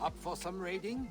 Up for some raiding?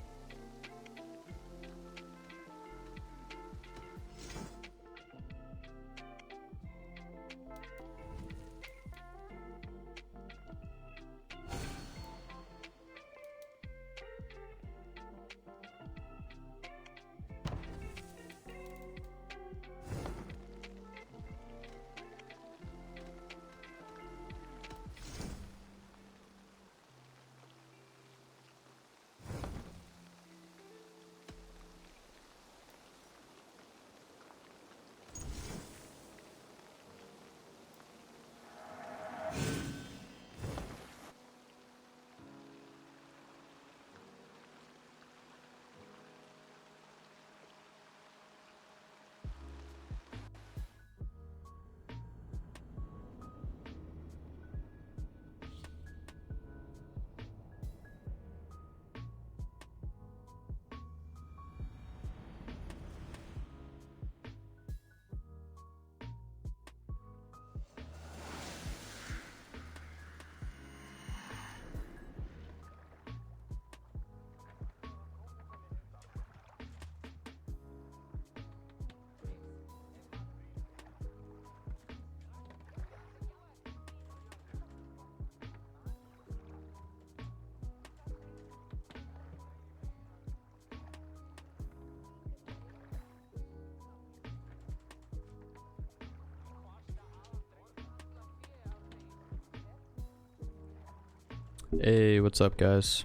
Hey, what's up guys?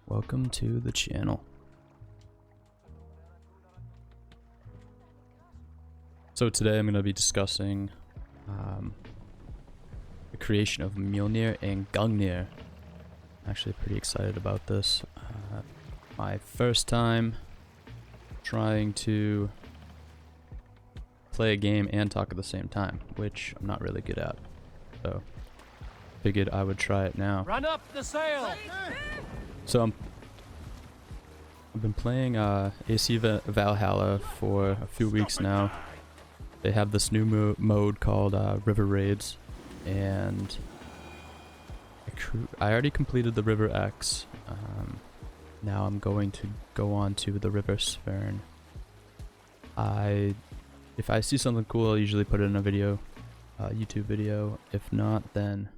Welcome to the channel. So today I'm going to be discussing the creation of Mjolnir and Gungnir. I'm actually pretty excited about this. My first time trying to play a game and talk at the same time, which I'm not really good at. So figured I would try it now. Run up the sail! So I've been playing AC Valhalla for a few weeks now. They have this new mode called River Raids, and I already completed the River X. Now I'm going to go on to the River Svern. If I see something cool, I'll usually put it in a video, YouTube video. If not, then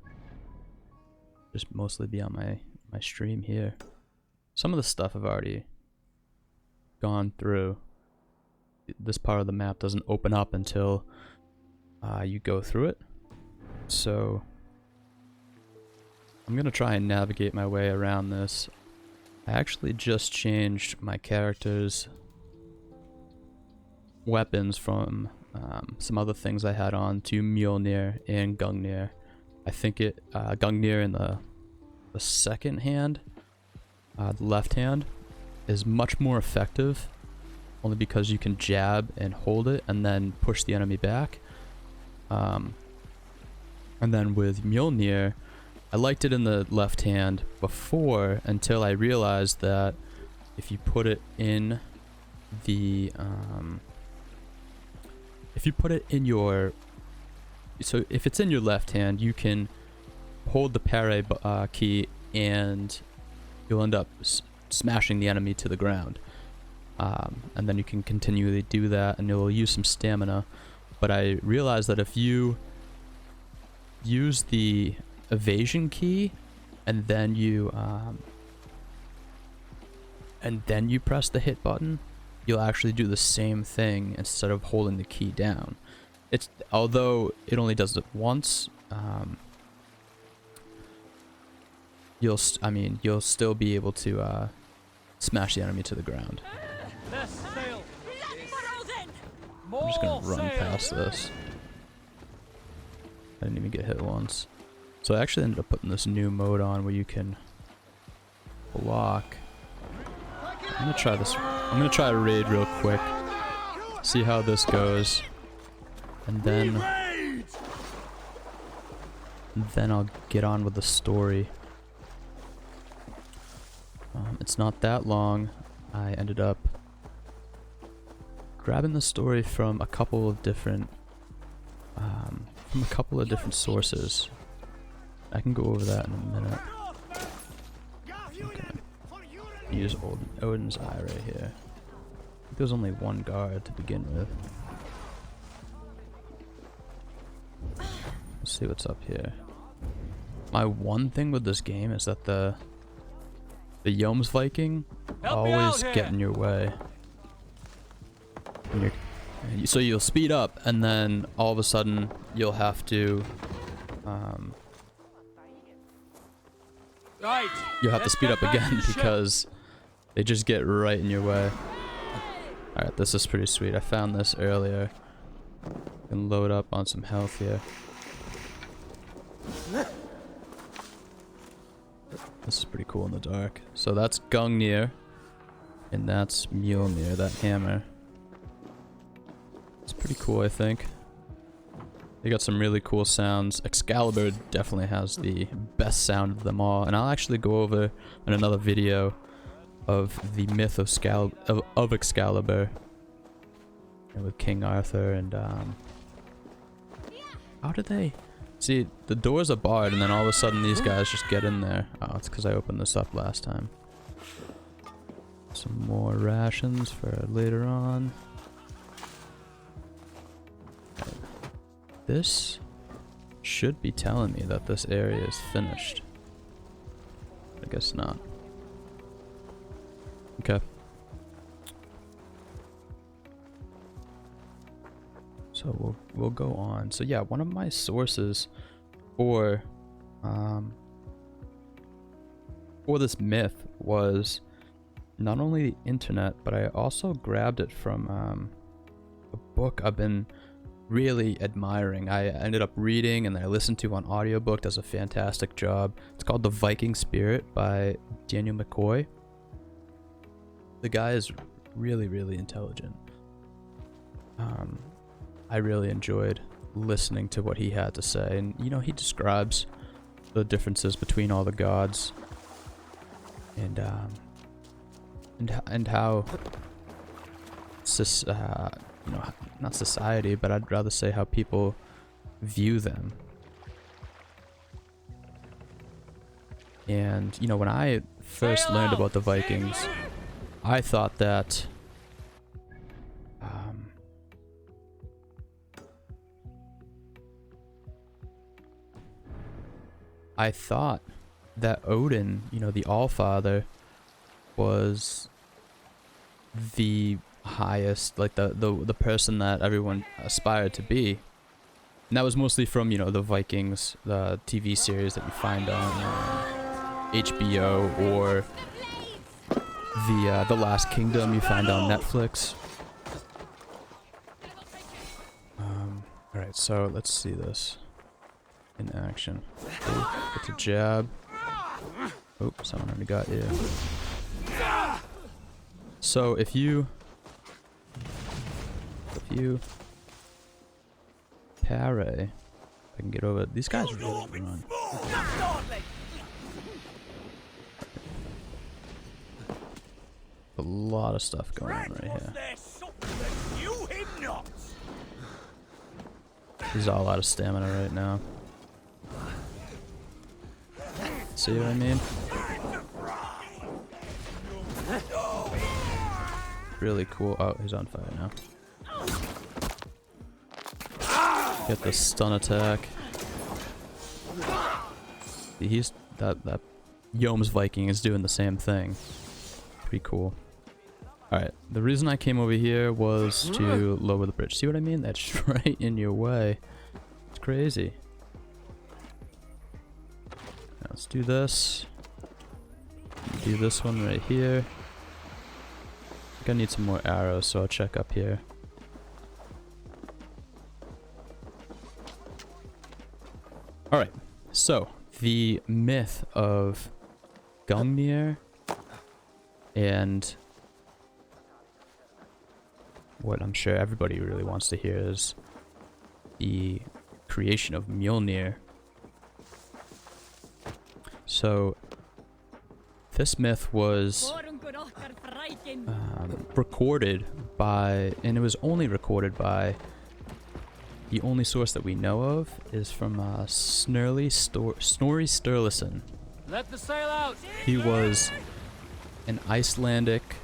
just mostly be on my stream here. Some of the stuff I've already gone through. This part of the map doesn't open up until you go through it. So I'm gonna try and navigate my way around this. I actually just changed my character's weapons from some other things I had on to Mjolnir and Gungnir. I think Gungnir in the second hand, the left hand, is much more effective, only because you can jab and hold it and then push the enemy back. And then with Mjolnir, I liked it in the left hand before, until I realized that if you put it in the if it's in your left hand, you can hold the parry key and you'll end up smashing the enemy to the ground. And then you can continually do that and you'll use some stamina. But I realized that if you use the evasion key and then you press the hit button, you'll actually do the same thing instead of holding the key down. Although it only does it once, you'll still be able to smash the enemy to the ground. I'm just gonna run past this. I didn't even get hit once. So I actually ended up putting this new mode on where you can block. I'm gonna try this. I'm gonna try a raid real quick, see how this goes, and then I'll get on with the story. It's not that long. I ended up grabbing the story from a couple of different sources. I can go over that in a minute. Use Odin's Eye right here. I think there's only one guard to begin with. Let's see what's up here. My one thing with this game is that the Jomsviking always get in your way. So you'll speed up, and then all of a sudden you'll have to speed up again because they just get right in your way. Alright, this is pretty sweet. I found this earlier. I can load up on some health here. This is pretty cool in the dark. So that's Gungnir, and that's Mjolnir, that hammer. It's pretty cool, I think. They got some really cool sounds. Excalibur definitely has the best sound of them all, and I'll actually go over in another video of the myth of Excalibur, and with King Arthur and how did they? See, the doors are barred, and then all of a sudden these guys just get in there. Oh, it's because I opened this up last time. Some more rations for later on. This should be telling me that this area is finished. I guess not. Okay. So we'll go on. So yeah, one of my sources for this myth was not only the internet, but I also grabbed it from a book I've been really admiring. I ended up reading and I listened to on audiobook. Does a fantastic job. It's called The Viking Spirit by Daniel McCoy. The guy is really, really intelligent. I really enjoyed listening to what he had to say, and you know, he describes the differences between all the gods, and how you know, not society, but I'd rather say how people view them. And you know, when I first learned about the Vikings, I thought that Odin, you know, the Allfather, was the highest, like the person that everyone aspired to be. And that was mostly from, you know, the Vikings, the TV series that you find on HBO, or the Last Kingdom you find on Netflix. Alright, so let's see this in action. Get to jab. Oh, someone already got you. So if you parry, I can get over. These guys really run. A lot of stuff going on right here. He's all out of stamina right now. See what I mean? Really cool. Oh, he's on fire now. Get the stun attack. He's that Jomsviking is doing the same thing. Pretty cool. Alright, the reason I came over here was to lower the bridge. See what I mean? That's right in your way. It's crazy. Now let's do this. Do this one right here. I think I need some more arrows, so I'll check up here. Alright, so the myth of Gungnir and what I'm sure everybody really wants to hear is the creation of Mjolnir. So this myth was recorded by, and it was only recorded by, the only source that we know of is from Snorri Sturluson. Let the sail out. He was an Icelandic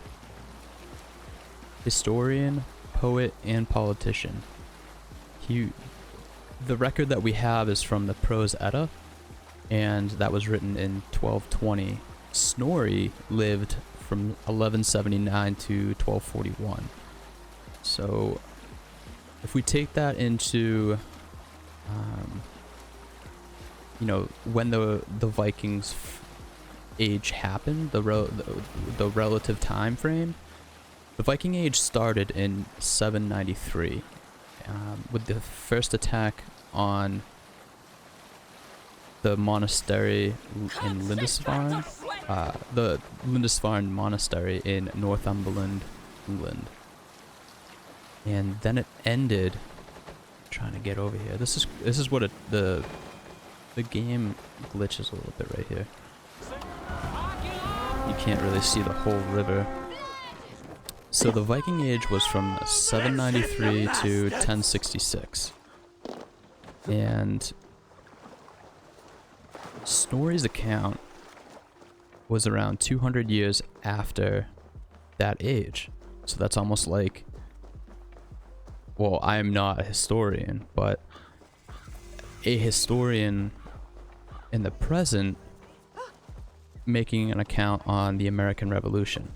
historian, poet, and politician. The record that we have is from the prose Edda, and that was written in 1220. Snorri lived from 1179 to 1241. So if we take that into you know, when the Vikings age happened, the relative time frame, the Viking age started in 793 with the first attack on the monastery in Lindisfarne, the Lindisfarne monastery in Northumberland, England. And then it ended. Trying to get over here. This is what the game glitches a little bit right here. You can't really see the whole river. So the Viking Age was from 793 to 1066. And Snorri's account was around 200 years after that age. So that's almost like, well, I am not a historian, but a historian in the present making an account on the American Revolution,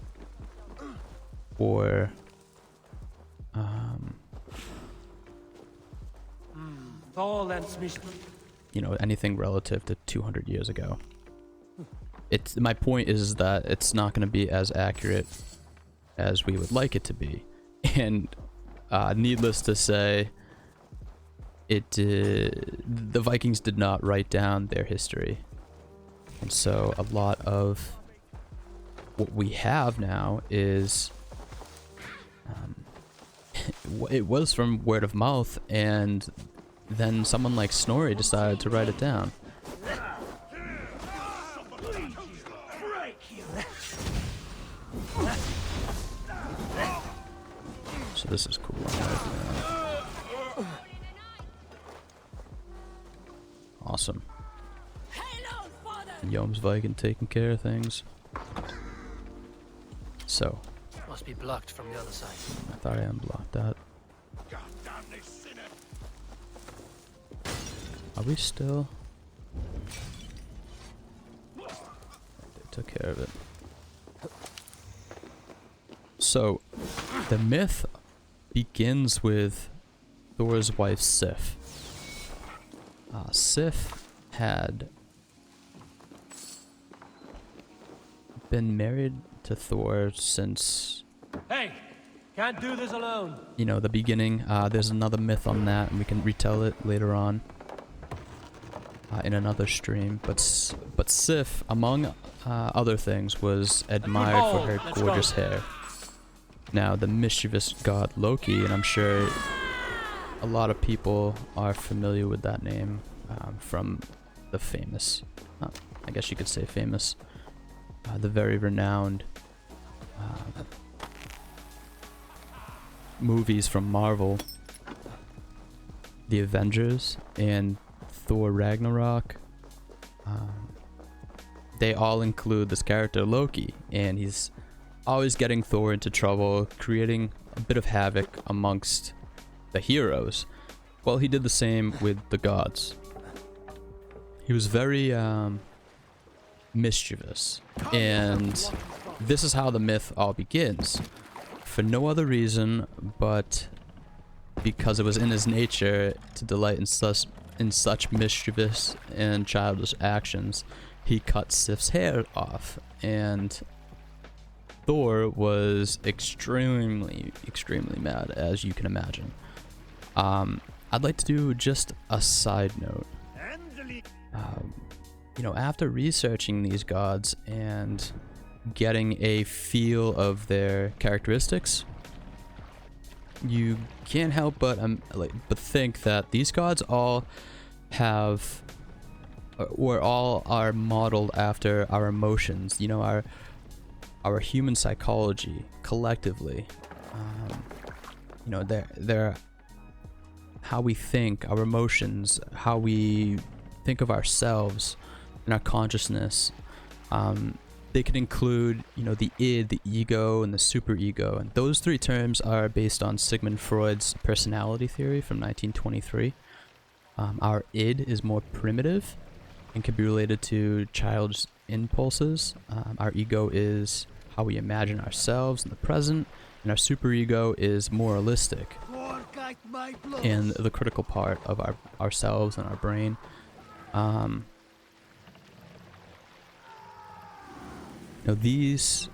or you know, anything relative to 200 years ago. My point is that it's not going to be as accurate as we would like it to be, and needless to say, the Vikings did not write down their history, and so a lot of what we have now is it was from word of mouth, and then someone like Snorri decided to write it down. So this is cool. Awesome. Yom's Viking taking care of things. So. Must be blocked from the other side. I thought I unblocked that. Are we still? They took care of it. So, the myth begins with Thor's wife Sif. Sif had been married to Thor since, hey, can't do this alone. You know, the beginning. There's another myth on that, and we can retell it later on in another stream. But Sif, among other things, was admired for her gorgeous hair. Now, the mischievous god Loki, and I'm sure a lot of people are familiar with that name from the famous, I guess you could say famous, the very renowned movies from Marvel, The Avengers and Thor Ragnarok. They all include this character Loki, and he's always getting Thor into trouble, creating a bit of havoc amongst the heroes. Well, he did the same with the gods. He was very mischievous, and this is how the myth all begins. For no other reason but because it was in his nature to delight in such mischievous and childish actions, he cut Sif's hair off, and Thor was extremely mad, as you can imagine. I'd like to do just a side note. You know, after researching these gods and getting a feel of their characteristics, you can't help but think that these gods all have, or all are modeled after our emotions. You know, our human psychology collectively. You know, they're how we think, our emotions, how we think of ourselves and our consciousness. they can include, you know, the id, the ego, and the superego. And those three terms are based on Sigmund Freud's personality theory from 1923. Our id is more primitive and can be related to child's impulses. Our ego is how we imagine ourselves in the present, and our superego is moralistic and the critical part of ourselves and our brain. You know, these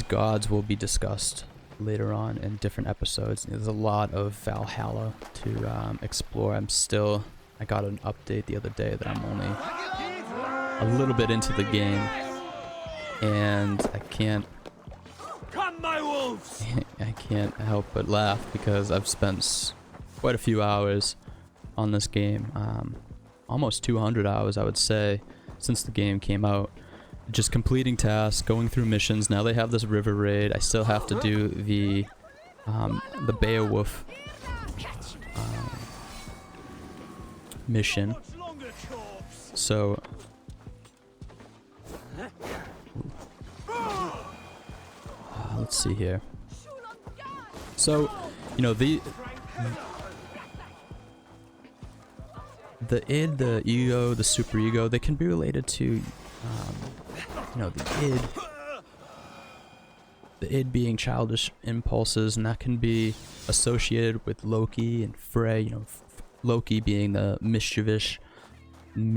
gods will be discussed later on in different episodes. There's a lot of Valhalla to explore. I got an update the other day that I'm only a little bit into the game, and I can't help but laugh because I've spent quite a few hours on this game, almost 200 hours I would say, since the game came out. Just completing tasks, going through missions. Now they have this river raid. I still have to do the Beowulf mission. So let's see here. So, you know, the id, the ego, the superego, they can be related to, you know, the id being childish impulses, and that can be associated with Loki and Frey. You know, Loki being the mischievous. I'm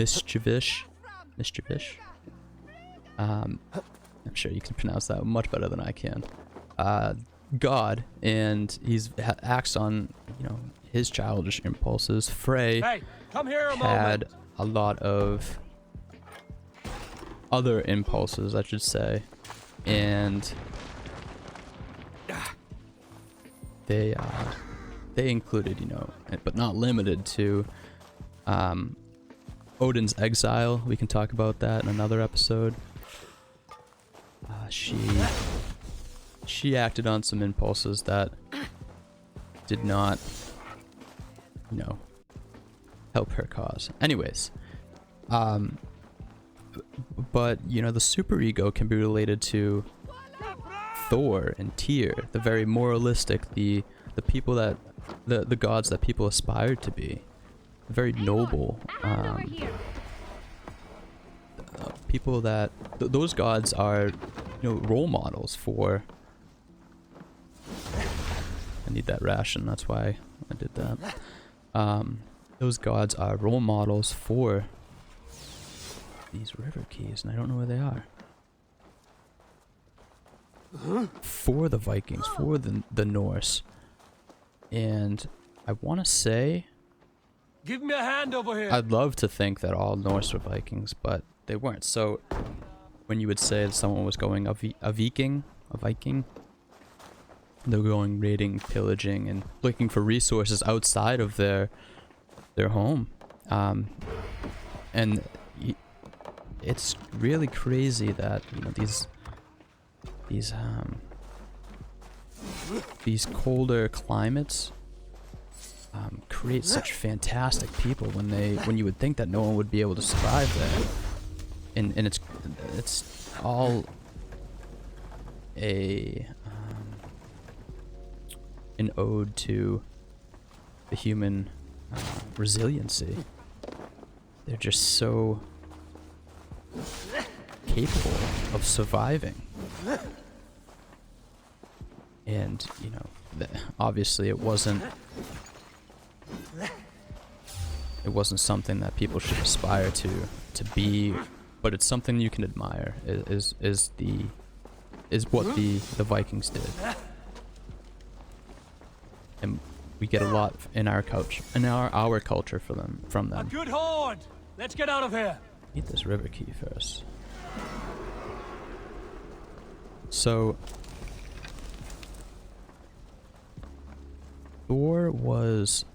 sure you can pronounce that much better than I can. God, and he's acts on, you know, his childish impulses. Frey Come here a had moment. a lot of other impulses, I should say, and they included, you know, but not limited to, Odin's exile. We can talk about that in another episode. She acted on some impulses that did not, you know, help her cause. Anyways, but you know, the superego can be related to Thor and Tyr, the very moralistic, the people that the gods that people aspire to be, very noble, people that those gods are, you know, role models for. I need that ration, that's why I did that. Those gods are role models for these river keys, and I don't know where they are. For the Vikings, for the Norse. And I want to say, Give me a hand over here. I'd love to think that all Norse were Vikings, but they weren't. So when you would say that someone was going a Viking, they're going raiding, pillaging, and looking for resources outside of their home. And it's really crazy that, you know, these colder climates create such fantastic people when you would think that no one would be able to survive there. And it's all an ode to the human resiliency. They're just so capable of surviving. And, you know, obviously it wasn't something that people should aspire to be, but it's something you can admire, is what the Vikings did. And we get a lot in our culture, from them. A good horde. Let's get out of here. Need this river key first. So Thor was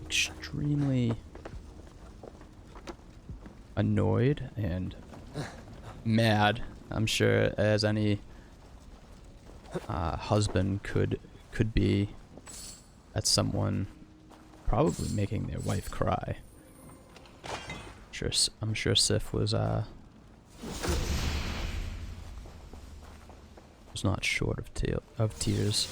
extremely annoyed and mad, I'm sure, as any husband could be, at someone probably making their wife cry. I'm sure Sif was not short of tears.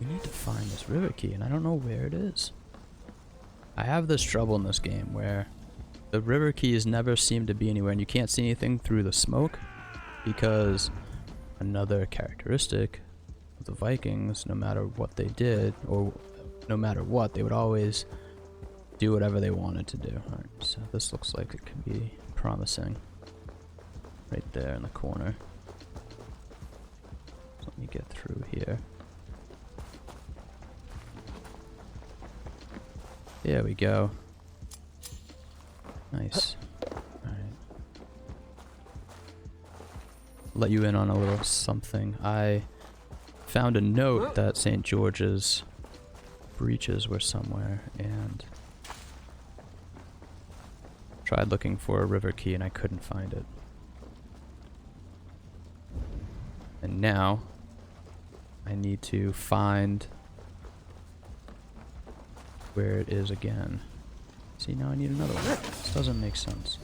We need to find this river key, and I don't know where it is. I have this trouble in this game where the river keys never seem to be anywhere, and you can't see anything through the smoke, because another characteristic of the Vikings, no matter what they did, or no matter what, they would always do whatever they wanted to do. Alright, so this looks like it could be promising. Right there in the corner. So let me get through here. There we go. Nice. Alright. Let you in on a little something. I found a note that St. George's breeches were somewhere, and tried looking for a river key and I couldn't find it. And now I need to find where it is again. See, now I need another one. This doesn't make sense.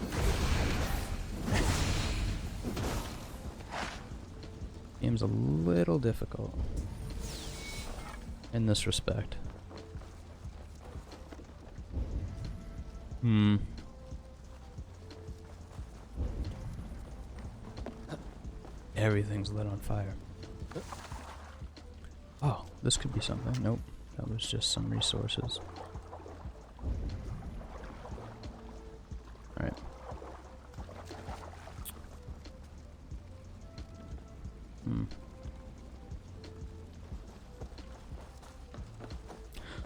Game's a little difficult in this respect. Everything's lit on fire. Oh, this could be something. Nope, that was just some resources. Alright.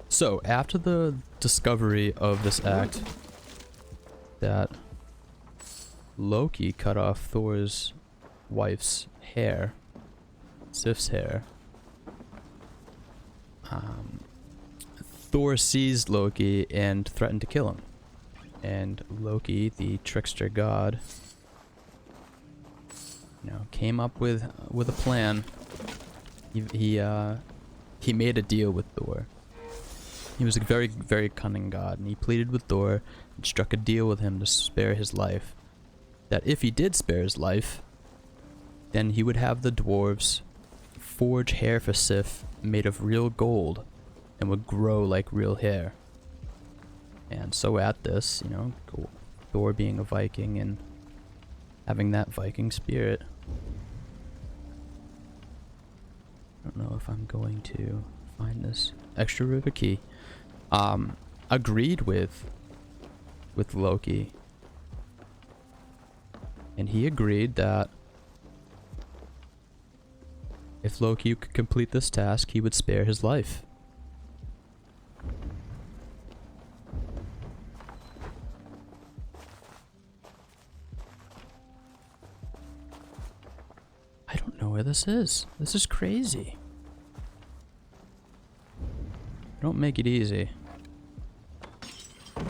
So, after the discovery of this act that Loki cut off Thor's wife's hair, Sif's hair, Thor seized Loki and threatened to kill him. And Loki, the trickster god, came up with a plan. He made a deal with Thor. He was a very, very cunning god, and he pleaded with Thor and struck a deal with him to spare his life. That if he did spare his life, then he would have the dwarves forge hair for Sif made of real gold and would grow like real hair. And so at this, Thor being a Viking and having that Viking spirit, I don't know if I'm going to find this extra river key. Agreed with Loki, and he agreed that if Loki could complete this task, he would spare his life. I don't know where this is. This is crazy. Don't make it easy. I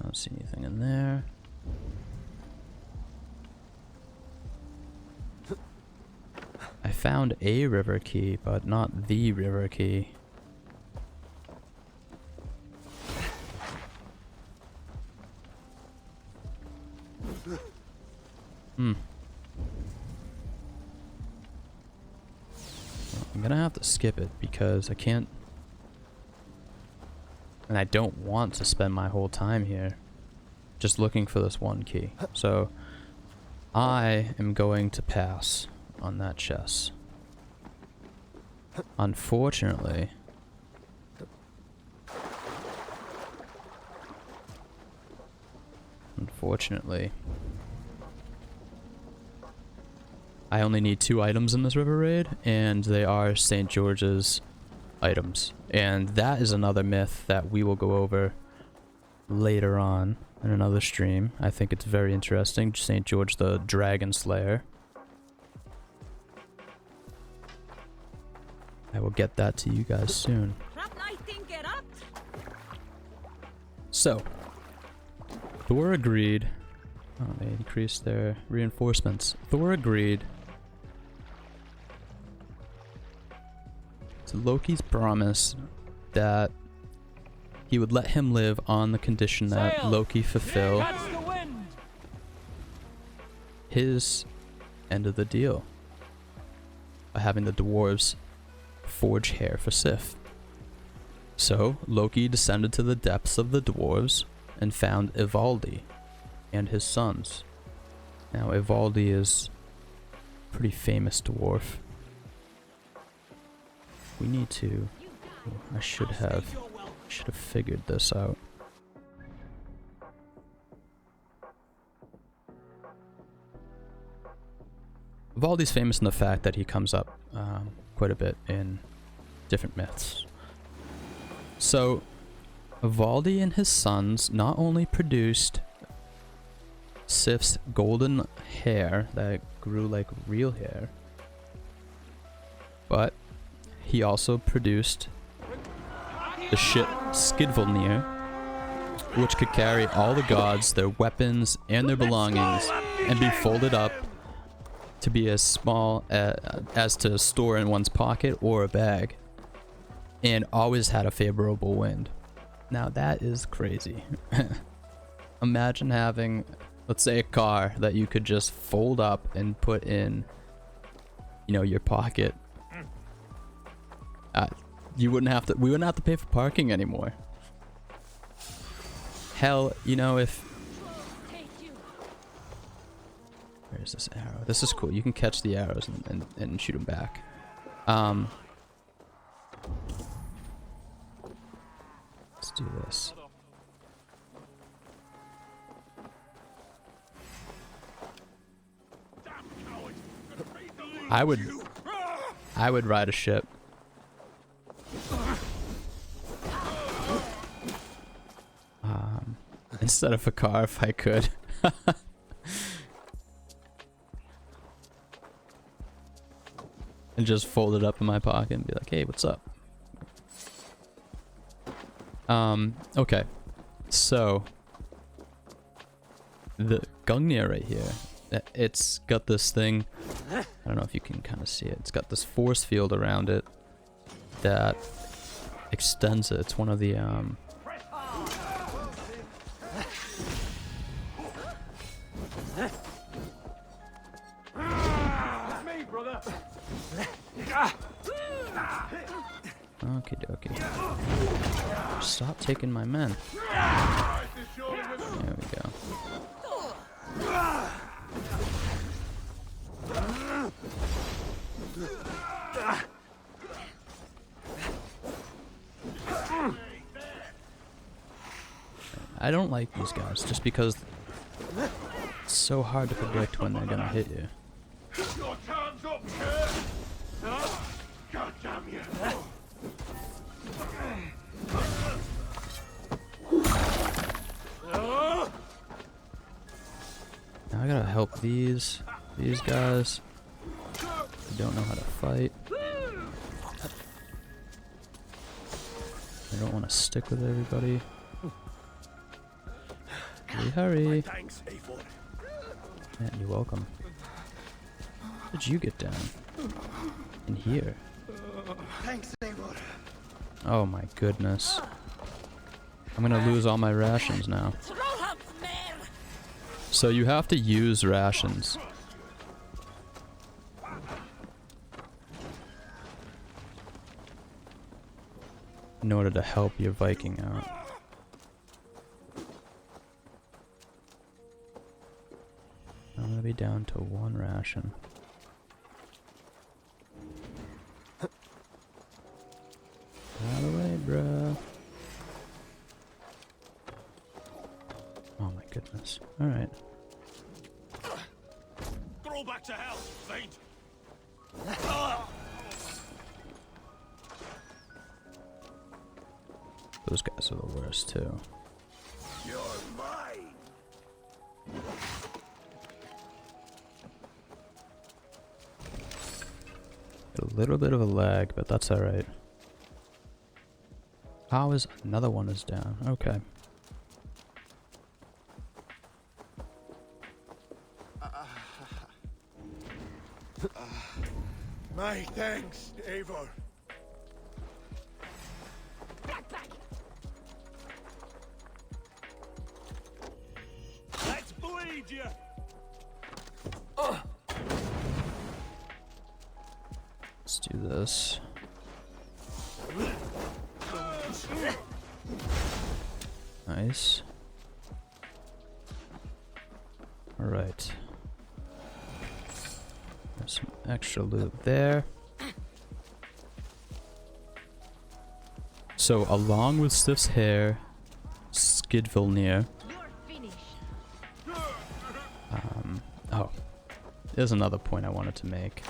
don't see anything in there. I found a river key, but not the river key. I'm gonna have to skip it because I can't, and I don't want to spend my whole time here just looking for this one key. So I am going to pass on that chest. Unfortunately, I only need 2 items in this river raid, and they are St. George's items. And that is another myth that we will go over later on in another stream. I think it's very interesting. St. George the Dragon Slayer. I will get that to you guys soon. So, Thor agreed. Oh, they increased their reinforcements. Thor agreed to Loki's promise that he would let him live on the condition that Sail! Loki fulfill Catch the wind! his end of the deal by having the dwarves forge hair for Sif. So Loki descended to the depths of the dwarves and found Ivaldi and his sons. Now Ivaldi is a pretty famous dwarf. We need to... I should have figured this out. Ivaldi's famous in the fact that he comes up quite a bit in different myths. So Ivaldi and his sons not only produced Sif's golden hair that grew like real hair, but he also produced the ship Skidvolnir, which could carry all the gods, their weapons, and their belongings, and be folded up to be as small as to store in one's pocket or a bag, and always had a favorable wind. Now that is crazy. Imagine having, let's say, a car that you could just fold up and put in, you know, your pocket. We wouldn't have to pay for parking anymore. Hell, you know, if... Where's this arrow? This is cool. You can catch the arrows and shoot them back. Let's do this. I would ride a ship. Instead of a car, if I could. And just fold it up in my pocket and be like, hey, what's up? Okay. So, the Gungnir right here, it's got this thing, I don't know if you can kind of see it, it's got this force field around it that extends it. It's one of the, Okie dokie. Stop taking my men. There we go. I don't like these guys just because it's so hard to predict when they're gonna hit you. Now I gotta help these guys who don't know how to fight. I don't want to stick with everybody. Hurry. Man, you're welcome. How did you get down? In here? Oh my goodness. I'm gonna lose all my rations now. So you have to use rations. In order to help your Viking out. I'm gonna be down to one ration. Out of the way, bruh. Oh my goodness. Alright. Throw back to hell, Saint! Those guys are the worst too. You're mine! A little bit of a lag, but that's alright. How is another one is down? Okay. My thanks, Eivor. you. Let's do this. Nice. Alright. There's some extra loot there. So, along with Stiff's hair, Skidvilnir. Oh, there's another point I wanted to make.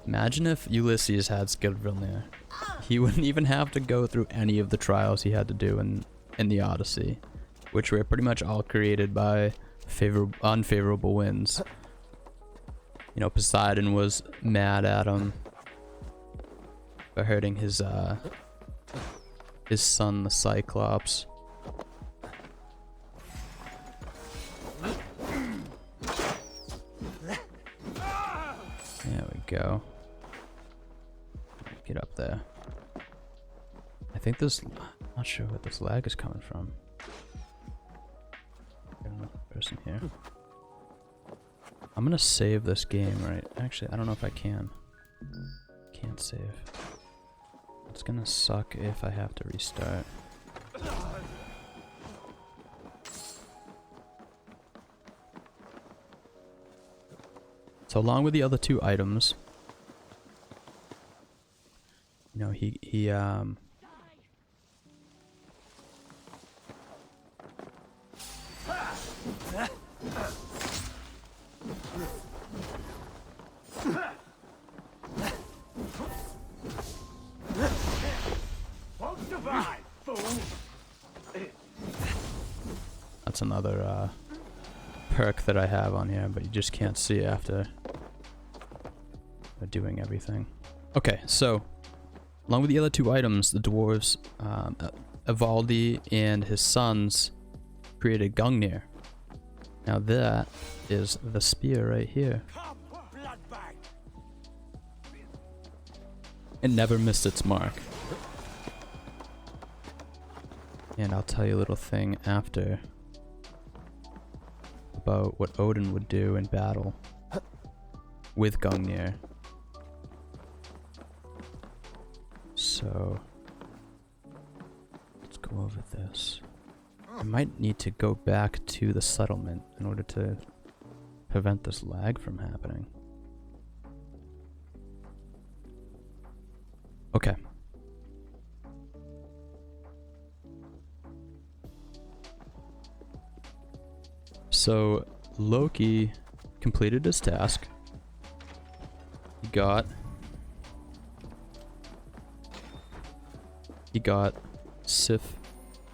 Imagine if Ulysses had Skidvilnir. He wouldn't even have to go through any of the trials he had to do in the Odyssey, which were pretty much all created by unfavorable winds. You know, Poseidon was mad at him for hurting his son, the Cyclops. There we go. Get up there. I think this... I'm not sure what this lag is coming from. Got another person here. I'm gonna save this game, right? Actually, I don't know if I can. Can't save. It's gonna suck if I have to restart. So along with the other two items, you know, he that's another perk that I have on here, but you just can't see after doing everything. Okay, so along with the other two items, the dwarves, Ivaldi and his sons created Gungnir. Now that is the spear right here. It never missed its mark. And I'll tell you a little thing after about what Odin would do in battle with Gungnir. So let's go over this. I might need to go back to the settlement in order to prevent this lag from happening. Okay. So Loki completed his task. He got Sif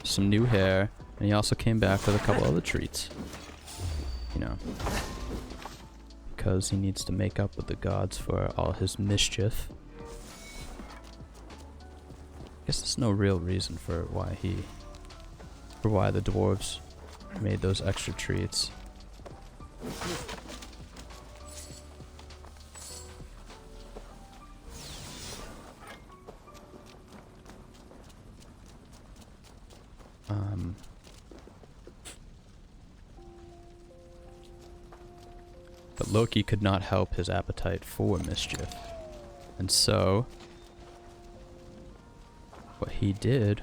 some new hair, and he also came back with a couple other treats. You know, because he needs to make up with the gods for all his mischief. I guess there's no real reason for why the dwarves made those extra treats. But Loki could not help his appetite for mischief. And so what he did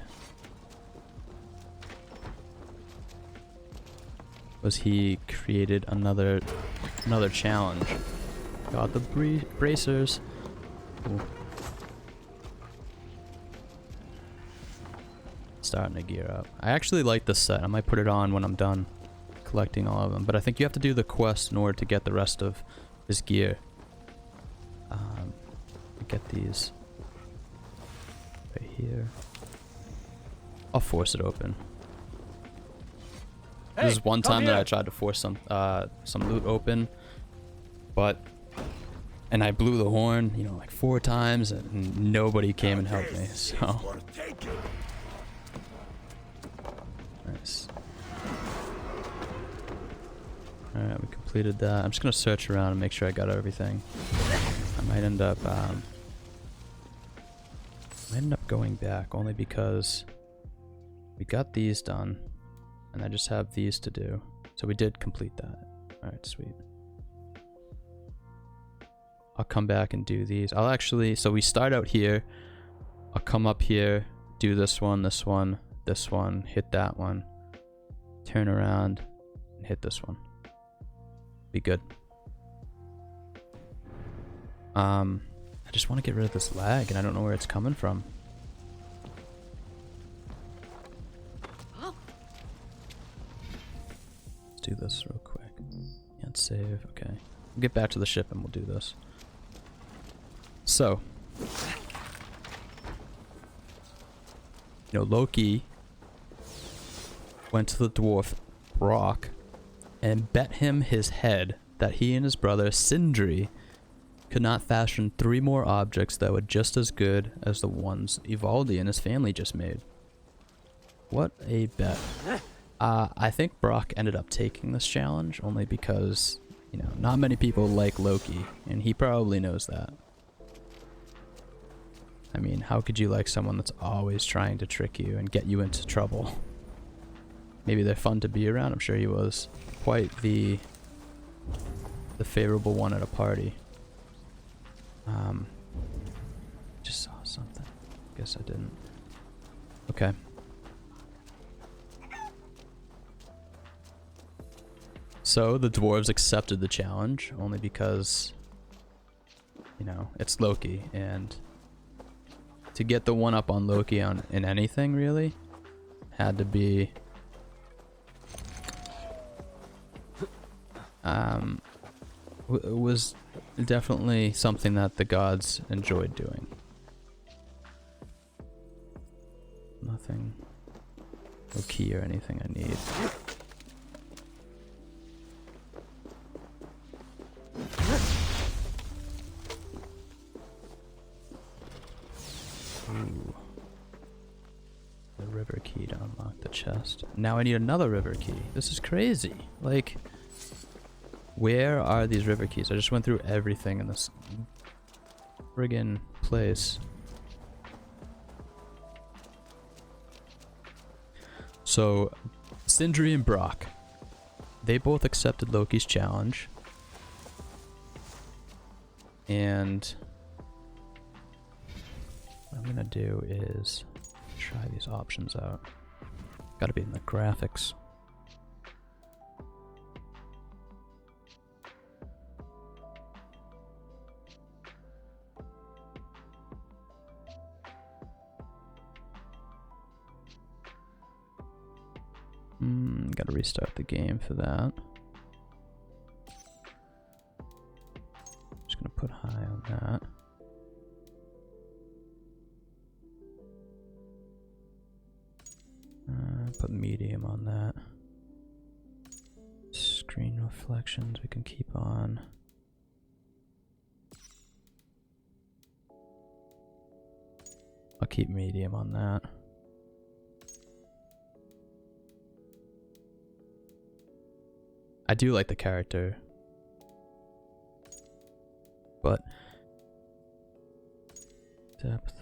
was he created another challenge. Got the bracers. Ooh. Starting to gear up. I actually like this set. I might put it on when I'm done collecting all of them. But I think you have to do the quest in order to get the rest of his gear. Get these right here. I'll force it open. Hey, this is one time here. that I tried to force some loot open, and I blew the horn, you know, like 4 times, and nobody came and helped me. So nice. All right, we completed that. I'm just gonna search around and make sure I got everything. I might end up going back only because we got these done. And I just have these to do. So we did complete that. Alright, sweet. I'll come back and do these. I'll actually, so we start out here. I'll come up here, do this one, this one, this one, hit that one, turn around, and hit this one. Be good. I just want to get rid of this lag, and I don't know where it's coming from. Let's do this real quick. Can't save. Okay. We'll get back to the ship and we'll do this. So, Loki went to the dwarf Brock and bet him his head that he and his brother Sindri could not fashion 3 more objects that were just as good as the ones Ivaldi and his family just made. What a bet. I think Brock ended up taking this challenge only because, not many people like Loki, and he probably knows that. I mean, how could you like someone that's always trying to trick you and get you into trouble? Maybe they're fun to be around. I'm sure he was quite the favorable one at a party. Just saw something. Guess I didn't. Okay. So the dwarves accepted the challenge only because, it's Loki, and to get the one up on Loki in anything really had to be was definitely something that the gods enjoyed doing. Nothing, no key or anything I need. Ooh. The river key to unlock the chest. Now I need another river key. This is crazy. Like, where are these river keys? I just went through everything in this friggin' place. So, Sindri and Brock, they both accepted Loki's challenge. And what I'm gonna do is try these options out. Gotta be in the graphics. Gotta restart the game for that. Just gonna put high on that. Put medium on that. Screen reflections we can keep on. I'll keep medium on that. I do like the character, but depth.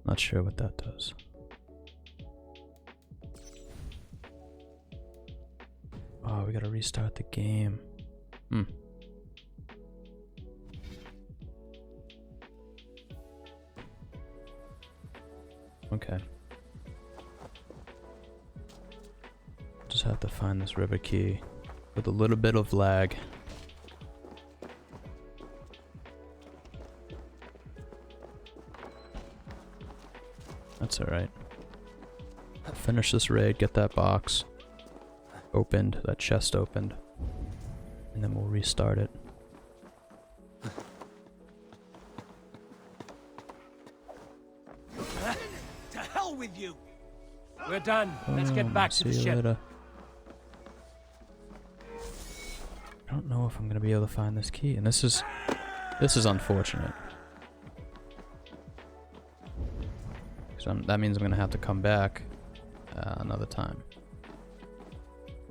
Not sure what that does. Oh, we gotta restart the game. Okay. Just have to find this river key with a little bit of lag. That's alright. Finish this raid, get that box opened, that chest opened, and then we'll restart it. To hell with you! We're done. Let's get back to the See you ship. later. I don't know if I'm gonna be able to find this key, and this is unfortunate. So that means I'm gonna have to come back another time.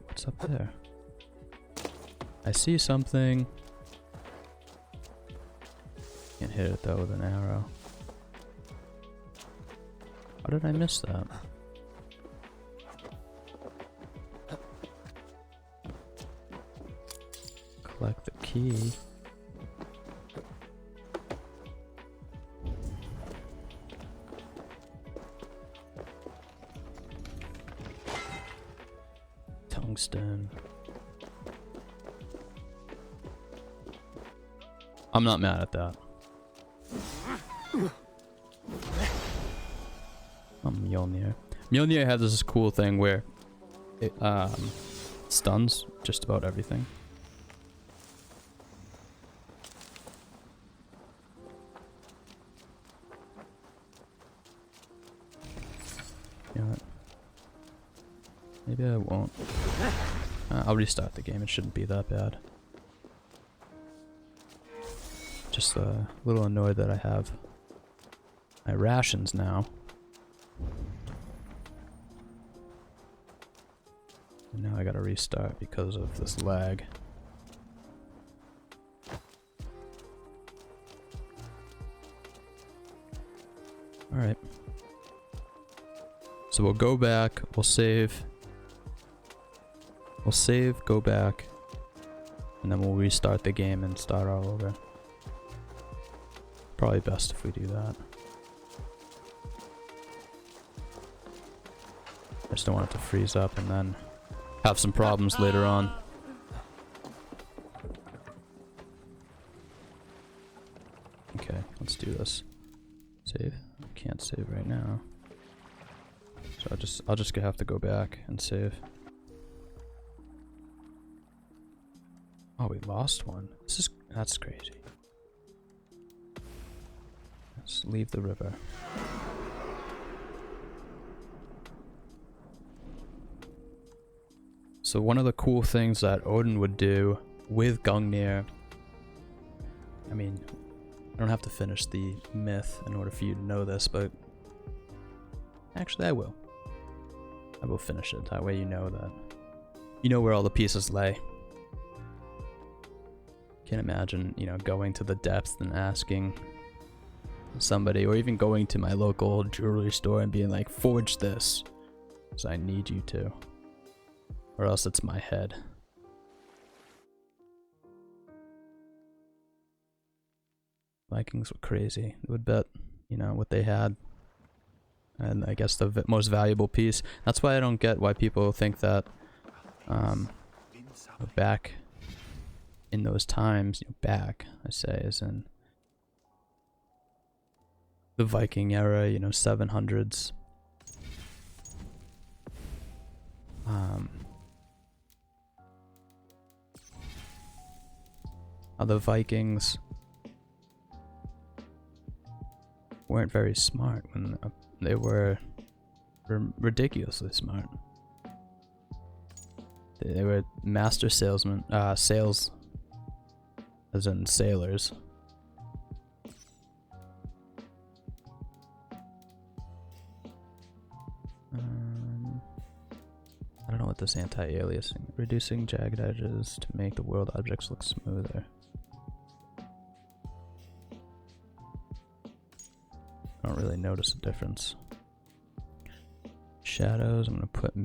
What's up there? I see something. Can't hit it though with an arrow. How did I miss that? Collect the key. Tungsten. I'm not mad at that. Mjolnir. Mjolnir has this cool thing where it stuns just about everything. You know what? Maybe I won't. I'll restart the game. It shouldn't be that bad. Just a little annoyed that I have my rations now. And now I gotta restart because of this lag. Alright. So we'll go back, we'll save. We'll save, go back, and then we'll restart the game and start all over. Probably best if we do that. I just don't want it to freeze up and then have some problems later on. Okay, let's do this. Save. I can't save right now. So I'll just have to go back and save. Oh, we lost one. That's crazy. Let's leave the river. So one of the cool things that Odin would do with Gungnir, I mean, I don't have to finish the myth in order for you to know this, but actually I will. I will finish it. That way you know that. You know where all the pieces lay. Can't imagine, you know, going to the depths and asking somebody, or even going to my local jewelry store and being like, forge this, because I need you to. Or else it's my head. Vikings were crazy. They would bet, you know, what they had. And I guess the most valuable piece. That's why I don't get why people think that back in those times, you know, back, I say, as in the Viking era, you know, 700s. How the Vikings weren't very smart when they were ridiculously smart. They were master salesmen, sales, as in sailors. I don't know what this anti-aliasing, reducing jagged edges to make the world objects look smoother. I don't really notice a difference. Shadows, I'm gonna put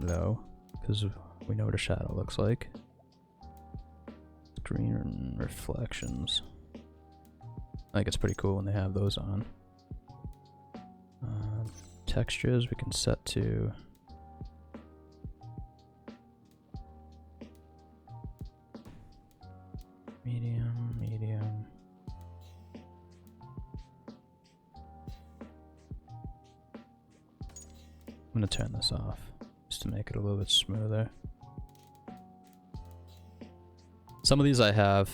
low, because we know what a shadow looks like. Screen reflections. I think it's pretty cool when they have those on. Textures we can set to medium, medium. I'm gonna turn this off just to make it a little bit smoother. Some of these I have.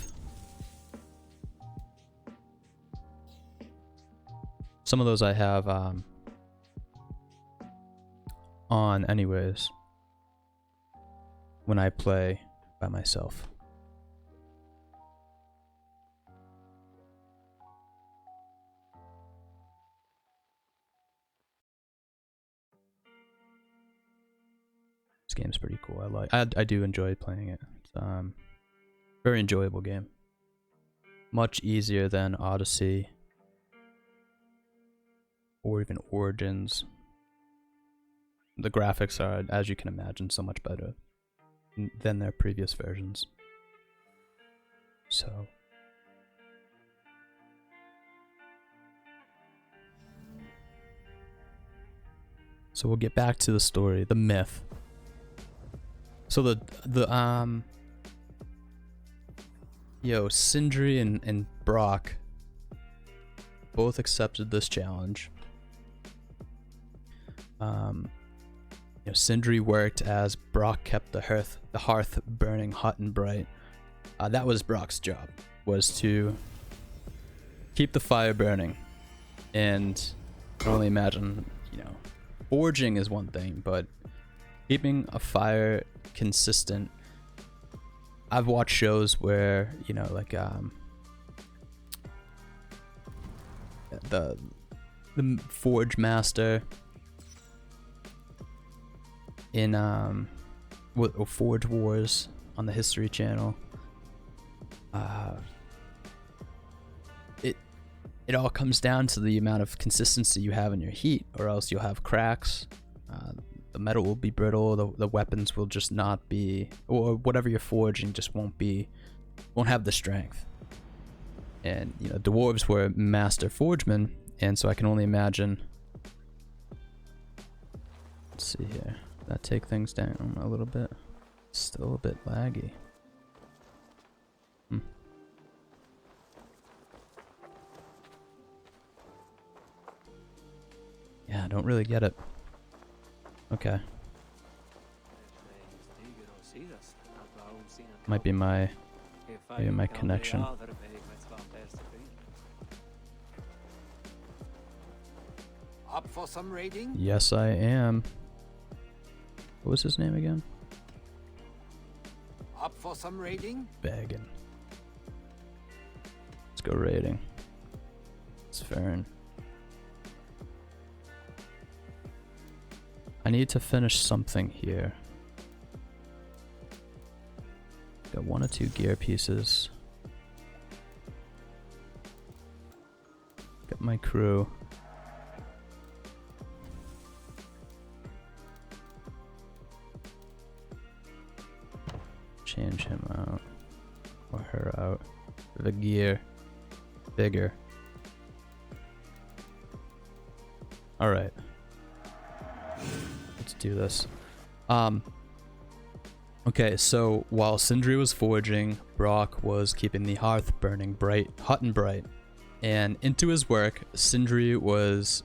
Some of those I have on anyways when I play by myself. game's pretty cool. I do enjoy playing it. It's very enjoyable game. Much easier than Odyssey or even Origins. The graphics are, as you can imagine, so much better than their previous versions. So we'll get back to the story, the myth. So Sindri and Brock both accepted this challenge. Sindri worked as Brock kept the hearth burning hot and bright. That was Brock's job, was to keep the fire burning. And I can only imagine, forging is one thing, but keeping a fire consistent. I've watched shows where, the forge master in Forge Wars on the History Channel. It all comes down to the amount of consistency you have in your heat, or else you'll have cracks. The metal will be brittle. The weapons will just not be, or whatever you're forging just won't have the strength. And dwarves were master forgemen, and so I can only imagine. Let's see here. That take things down a little bit. Still a bit laggy. Yeah, I don't really get it. Okay. Might be my connection. Up for some raiding? Yes, I am. What was his name again? Up for some raiding? Begging. Let's go raiding. It's Farron. I need to finish something here. Got 1 or 2 gear pieces. Got my crew. Change him out. Or her out. The gear. Bigger. Alright. Let's do this. Okay, so while Sindri was forging, Brock was keeping the hearth burning hot and bright. And into his work, Sindri was...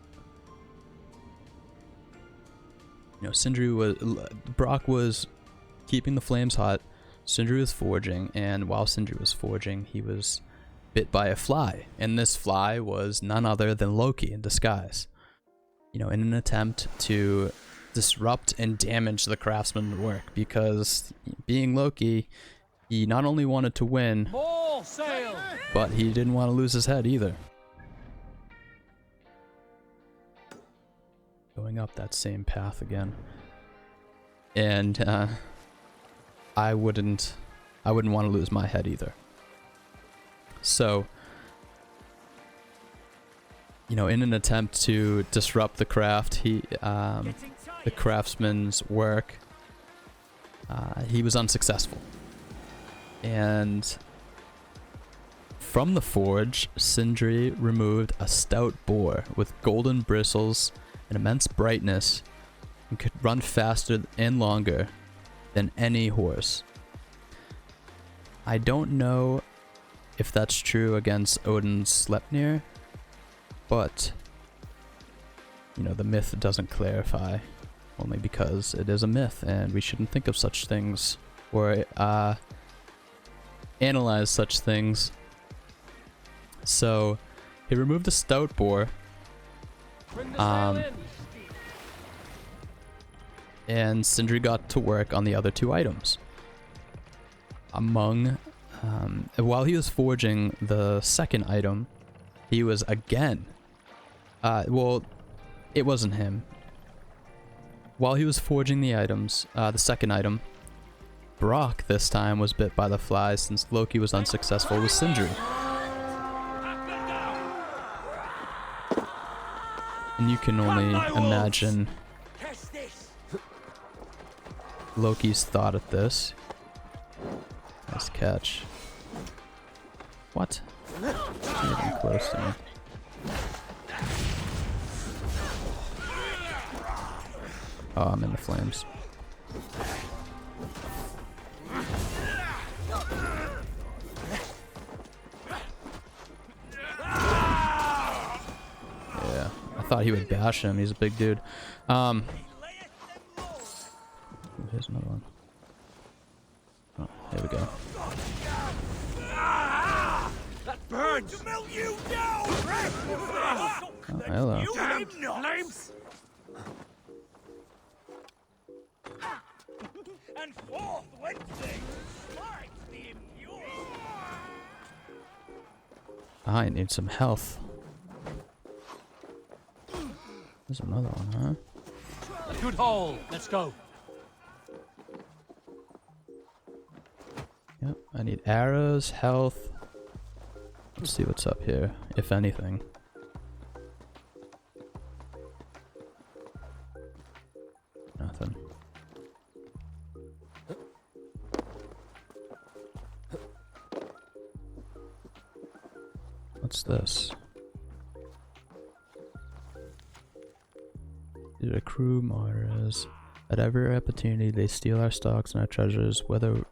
Brock was keeping the flames hot. Sindri was forging, and while Sindri was forging, he was bit by a fly. And this fly was none other than Loki in disguise. In an attempt to disrupt and damage the craftsman's work, because being Loki, he not only wanted to win, but he didn't want to lose his head either. Going up that same path again. And I wouldn't want to lose my head either. So, in an attempt to disrupt the craft, the craftsman's work, he was unsuccessful. And from the forge, Sindri removed a stout boar with golden bristles and immense brightness, and could run faster and longer than any horse. I don't know if that's true against Odin's Sleipnir, but the myth doesn't clarify, only because it is a myth and we shouldn't think of such things or analyze such things. So he removed the stout boar, and Sindri got to work on the other 2 items. While he was forging the second item, he was again, it wasn't him. while he was forging the items, the second item, Brock this time was bit by the flies since Loki was unsuccessful with Sindri. And you can only imagine Loki's thought at this. Nice catch. What? Not even close to me. Oh, I'm in the flames. Yeah, I thought he would bash him. He's a big dude. Here's another one. Oh, here we go. That burns. Oh, hello. And forth went they. Smite the impure. I need some health. There's another one, huh? A good hole. Let's go. Yep, I need arrows, health. Let's see what's up here, if anything. Nothing. What's this? These are crew martyrs. At every opportunity, they steal our stocks and our treasures, whether?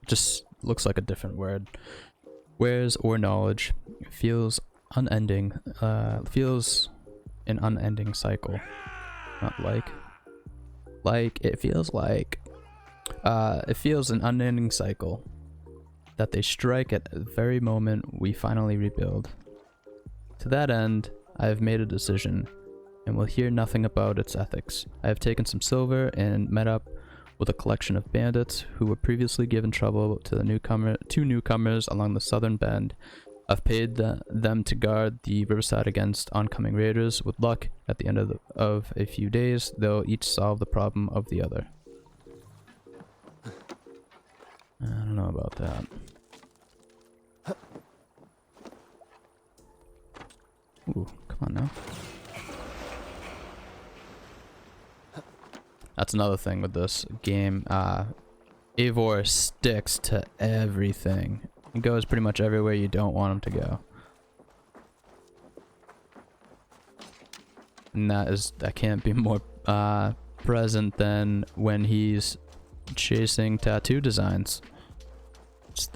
Just looks like a different word. Wares or knowledge. Feels unending. Feels an unending cycle. Not like. Like, it feels like. It feels an unending cycle that they strike at the very moment we finally rebuild. To that end, I have made a decision and will hear nothing about its ethics. I have taken some silver and met up with a collection of bandits who were previously given trouble to the two newcomers along the southern bend. I've paid them to guard the riverside against oncoming raiders. With luck, at the end of a few days, they'll each solve the problem of the other. I don't know about that. Ooh, come on now. That's another thing with this game. Eivor sticks to everything. He goes pretty much everywhere you don't want him to go. And that can't be more present than when he's chasing tattoo designs. It's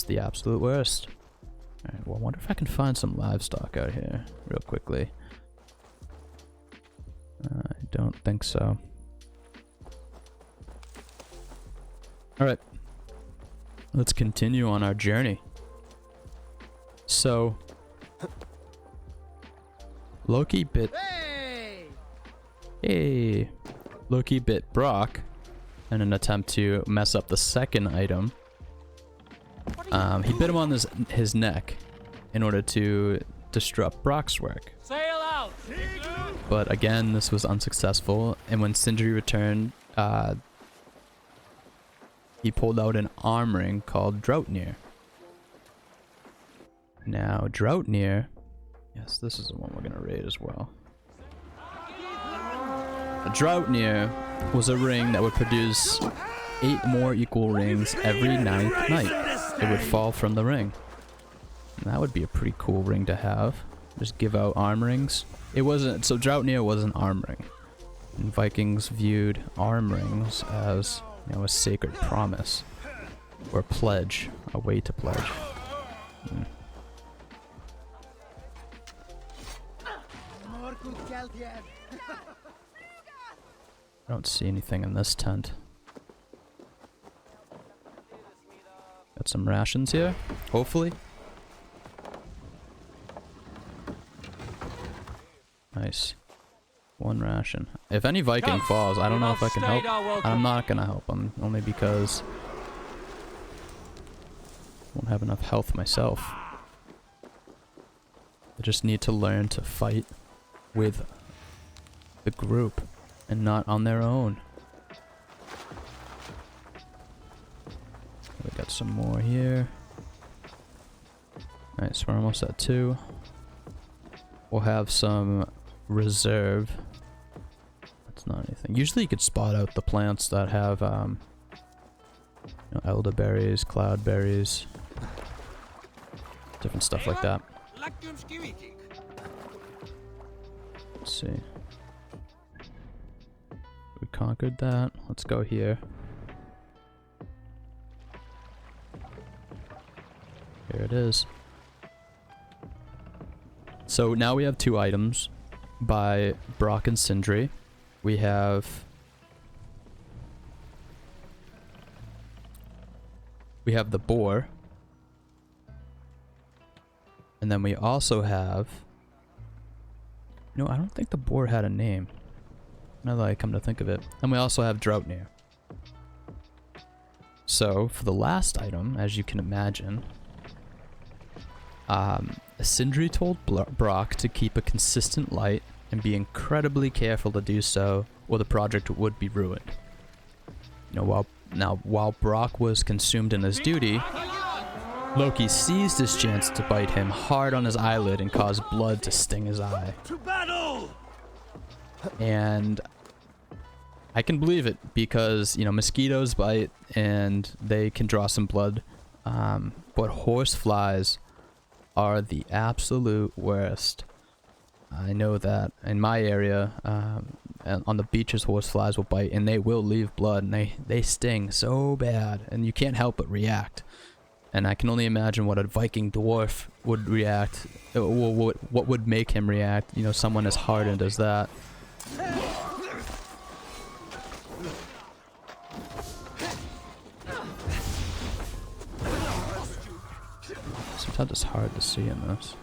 the absolute worst. Alright, well, I wonder if I can find some livestock out here real quickly. I don't think so. Alright, let's continue on our journey. So, Loki bit... Hey! Loki bit Brock in an attempt to mess up the second item. He bit him on his neck in order to disrupt Brock's work. Sail out. But again, this was unsuccessful, and when Sindri returned, he pulled out an arm ring called Draupnir. Now, Draupnir... Yes, this is the one we're going to raid as well. Draupnir was a ring that would produce 8 more equal rings every 9th night. It would fall from the ring. And that would be a pretty cool ring to have. Just give out arm rings. It wasn't... So Draupnir was an arm ring. And Vikings viewed arm rings as, you know, a sacred promise. Or pledge. A way to pledge. I don't see anything in this tent. Got some rations here, hopefully. Nice. 1 ration. If any Viking falls, I don't know if I can help. I'm not gonna help them, only because I won't have enough health myself. I just need to learn to fight with the group and not on their own. We got some more here. Nice, we're almost at 2. We'll have some reserve. That's not anything. Usually you could spot out the plants that have you know, elderberries, cloudberries, different stuff like that. Let's see. We conquered that. Let's go here. Here it is. So now we have 2 items by Brock and Sindri. We have the boar. And then we also have, no, I don't think the boar had a name. Now that I come to think of it. And we also have Draupnir. So for the last item, as you can imagine, Sindri told Brock to keep a consistent light and be incredibly careful to do so, or the project would be ruined. You know, while Brock was consumed in his duty, Loki seized his chance to bite him hard on his eyelid and cause blood to sting his eye. To battle! And I can believe it because, you know, mosquitoes bite and they can draw some blood, but horse flies are the absolute worst. I know that in my area, on the beaches, horse flies will bite and they will leave blood, and they sting so bad, and you can't help but react. And I can only imagine what a Viking dwarf would react, what would make him react, you know, someone as hardened as that. Sometimes it's hard to see in this.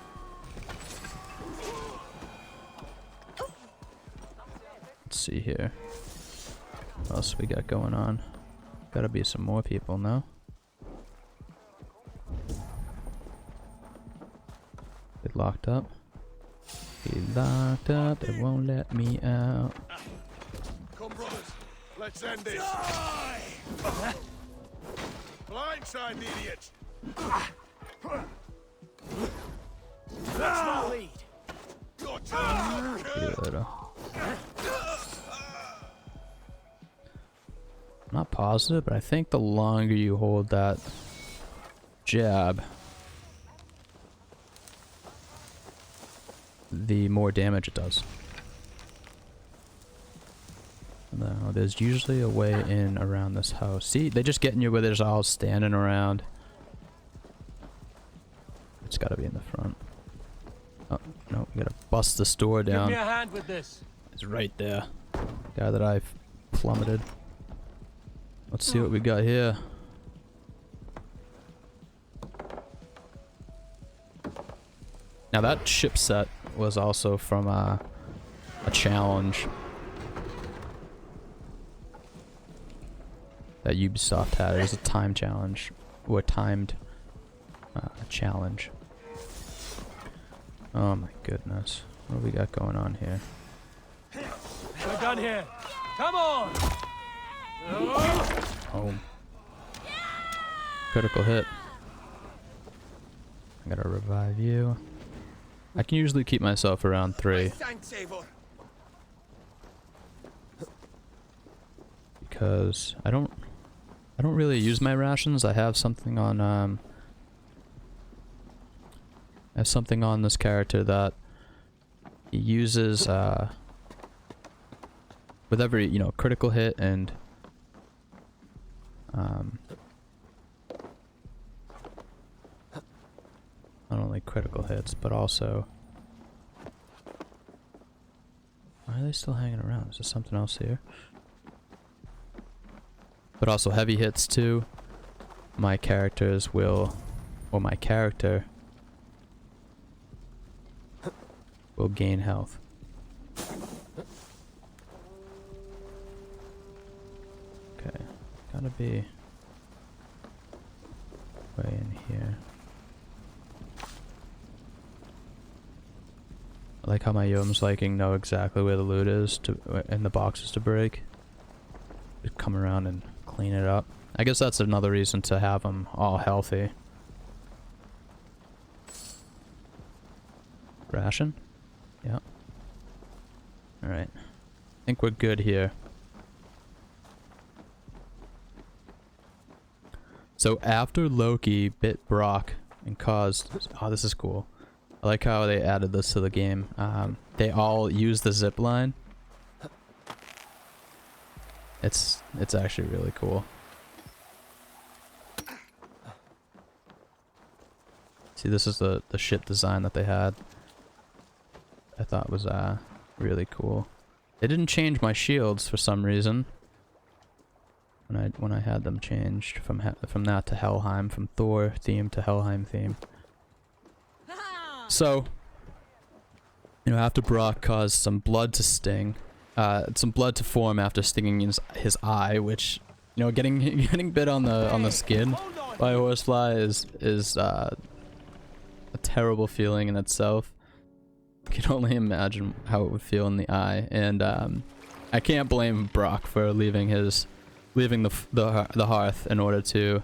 Let's see here. What else we got going on? Gotta be some more people now. Get locked up. Get locked up. They won't let me out. Come, brothers. Let's end this. Blindside the idiot. Let's not lead. Your turn. Good. I'm not positive, but I think the longer you hold that jab, the more damage it does. No, there's usually a way in around this house. See, they're just getting you where there's all standing around. It's gotta be in the front. Oh, no, we gotta bust this door down. Give me a hand with this. It's right there. Guy that I've plummeted. Let's see what we got here. Now that ship set was also from a challenge that Ubisoft had. It was a time challenge, or a timed challenge. Oh my goodness. What do we got going on here? We're done here. Come on! Oh. Critical hit. I gotta revive you. I can usually keep myself around 3. Because I don't really use my rations. I have something on this character that he uses with every, you know, critical hit and not only critical hits, but also... Why are they still hanging around? Is there something else here? But also heavy hits too. My characters will... Or my character... will gain health. Okay. Gotta be... way in here. I like how my Yom's Viking know exactly where the loot is and the boxes to break. Just come around and clean it up. I guess that's another reason to have them all healthy. Ration? Yeah. Alright. I think we're good here. So after Loki bit Brock and caused... Oh, this is cool. I like how they added this to the game. They all use the zip line. It's actually really cool. See, this is the ship design that they had. I thought was really cool. They didn't change my shields for some reason. When I had them changed from that to Helheim, from Thor theme to Helheim theme. So, you know, after Brock caused some blood to sting, some blood to form after stinging his eye, which, you know, getting bit on the skin by a horsefly is a terrible feeling in itself. I can only imagine how it would feel in the eye, and I can't blame Brock for leaving the hearth in order to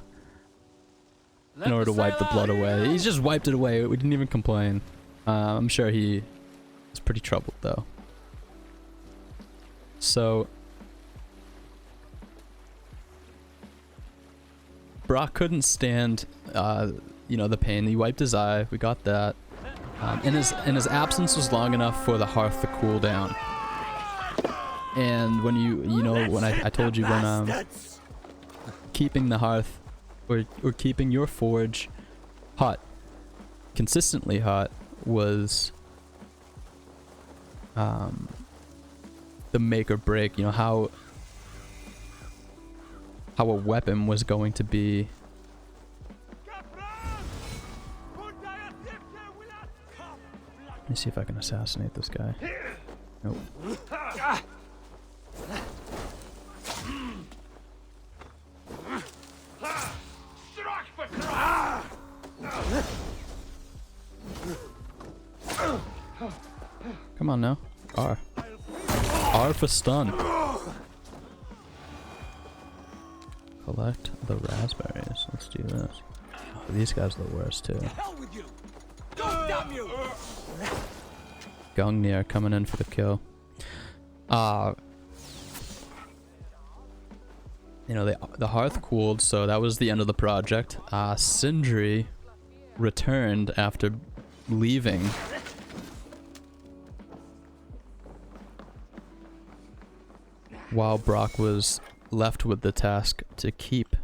wipe the blood away. He's just wiped it away. We didn't even complain. I'm sure he is pretty troubled though. So Brock couldn't stand, you know, the pain. He wiped his eye. We got that. And his absence was long enough for the hearth to cool down. And when when I told you when keeping the hearth or keeping your forge hot, consistently hot, was the make or break. You know how a weapon was going to be. Let me see if I can assassinate this guy. Nope. Come on now. R. R for stun. Collect the raspberries. Let's do this. Oh, these guys are the worst too. Gungnir coming in for the kill. You know, the hearth cooled, so that was the end of the project. Sindri returned after leaving. While Brock was left with the task to keep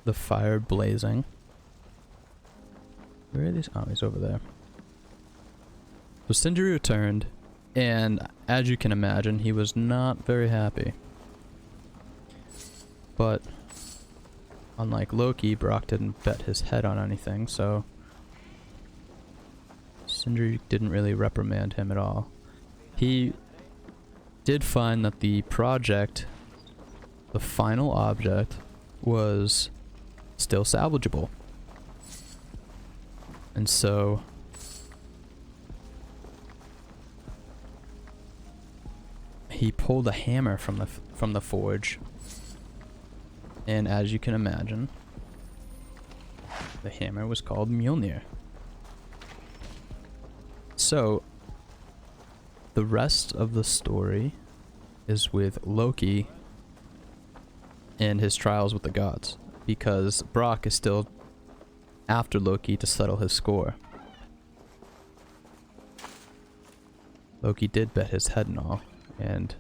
the fire blazing. Where are these? Oh, he's over there. So Sindri returned, and as you can imagine, he was not very happy. But unlike Loki, Brock didn't bet his head on anything, so Sindri didn't really reprimand him at all. He did find that the project, the final object, was still salvageable. And so he pulled a hammer from the forge, and as you can imagine, the hammer was called Mjolnir. So the rest of the story is with Loki and his trials with the gods, because Brock is still after Loki to settle his score. Loki did bet his head and all, and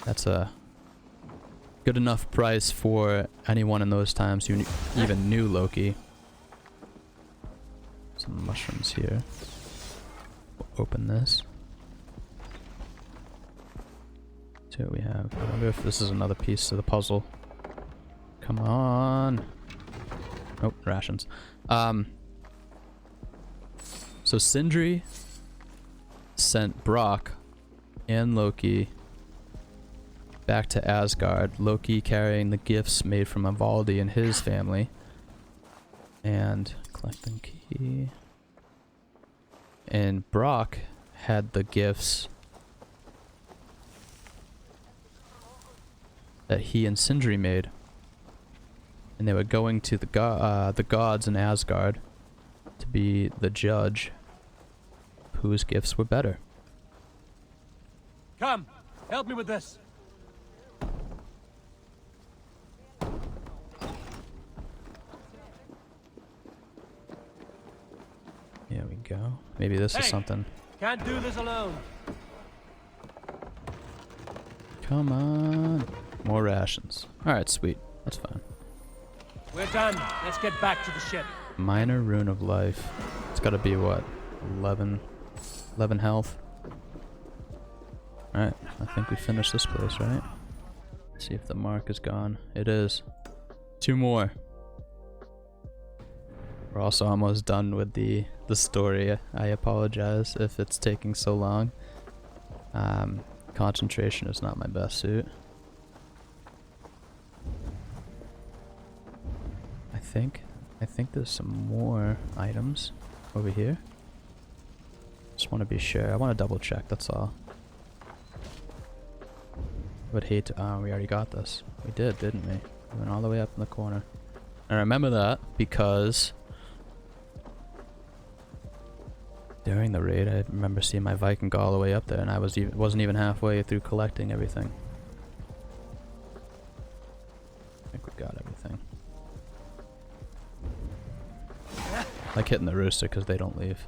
that's a good enough price for anyone in those times who even knew Loki. Some mushrooms here. We'll open this. See what we have. I wonder if this is another piece to the puzzle. Come on. Oh, rations. So Sindri sent Brock and Loki back to Asgard. Loki carrying the gifts made from Ivaldi and his family. And collecting key. and Brock had the gifts that he and Sindri made, and they were going to the gods in Asgard to be the judge whose gifts were better. Come, help me with this. Here we go. Maybe this is something. Can't do this alone. Come on. More rations. Alright, sweet. That's fine. We're done. Let's get back to the ship. Minor rune of life. It's gotta be what? 11 health. Alright, I think we finished this place, right? See if the mark is gone. It is. 2 more. We're also almost done with the story. I apologize if it's taking so long. Concentration is not my best suit. I think there's some more items over here. Just want to be sure. I want to double check, that's all. Would hate to, we already got this. We did, didn't we? We went all the way up in the corner. I remember that because during the raid I remember seeing my Viking go all the way up there, and I wasn't even halfway through collecting everything. I think we got everything. I like hitting the rooster because they don't leave.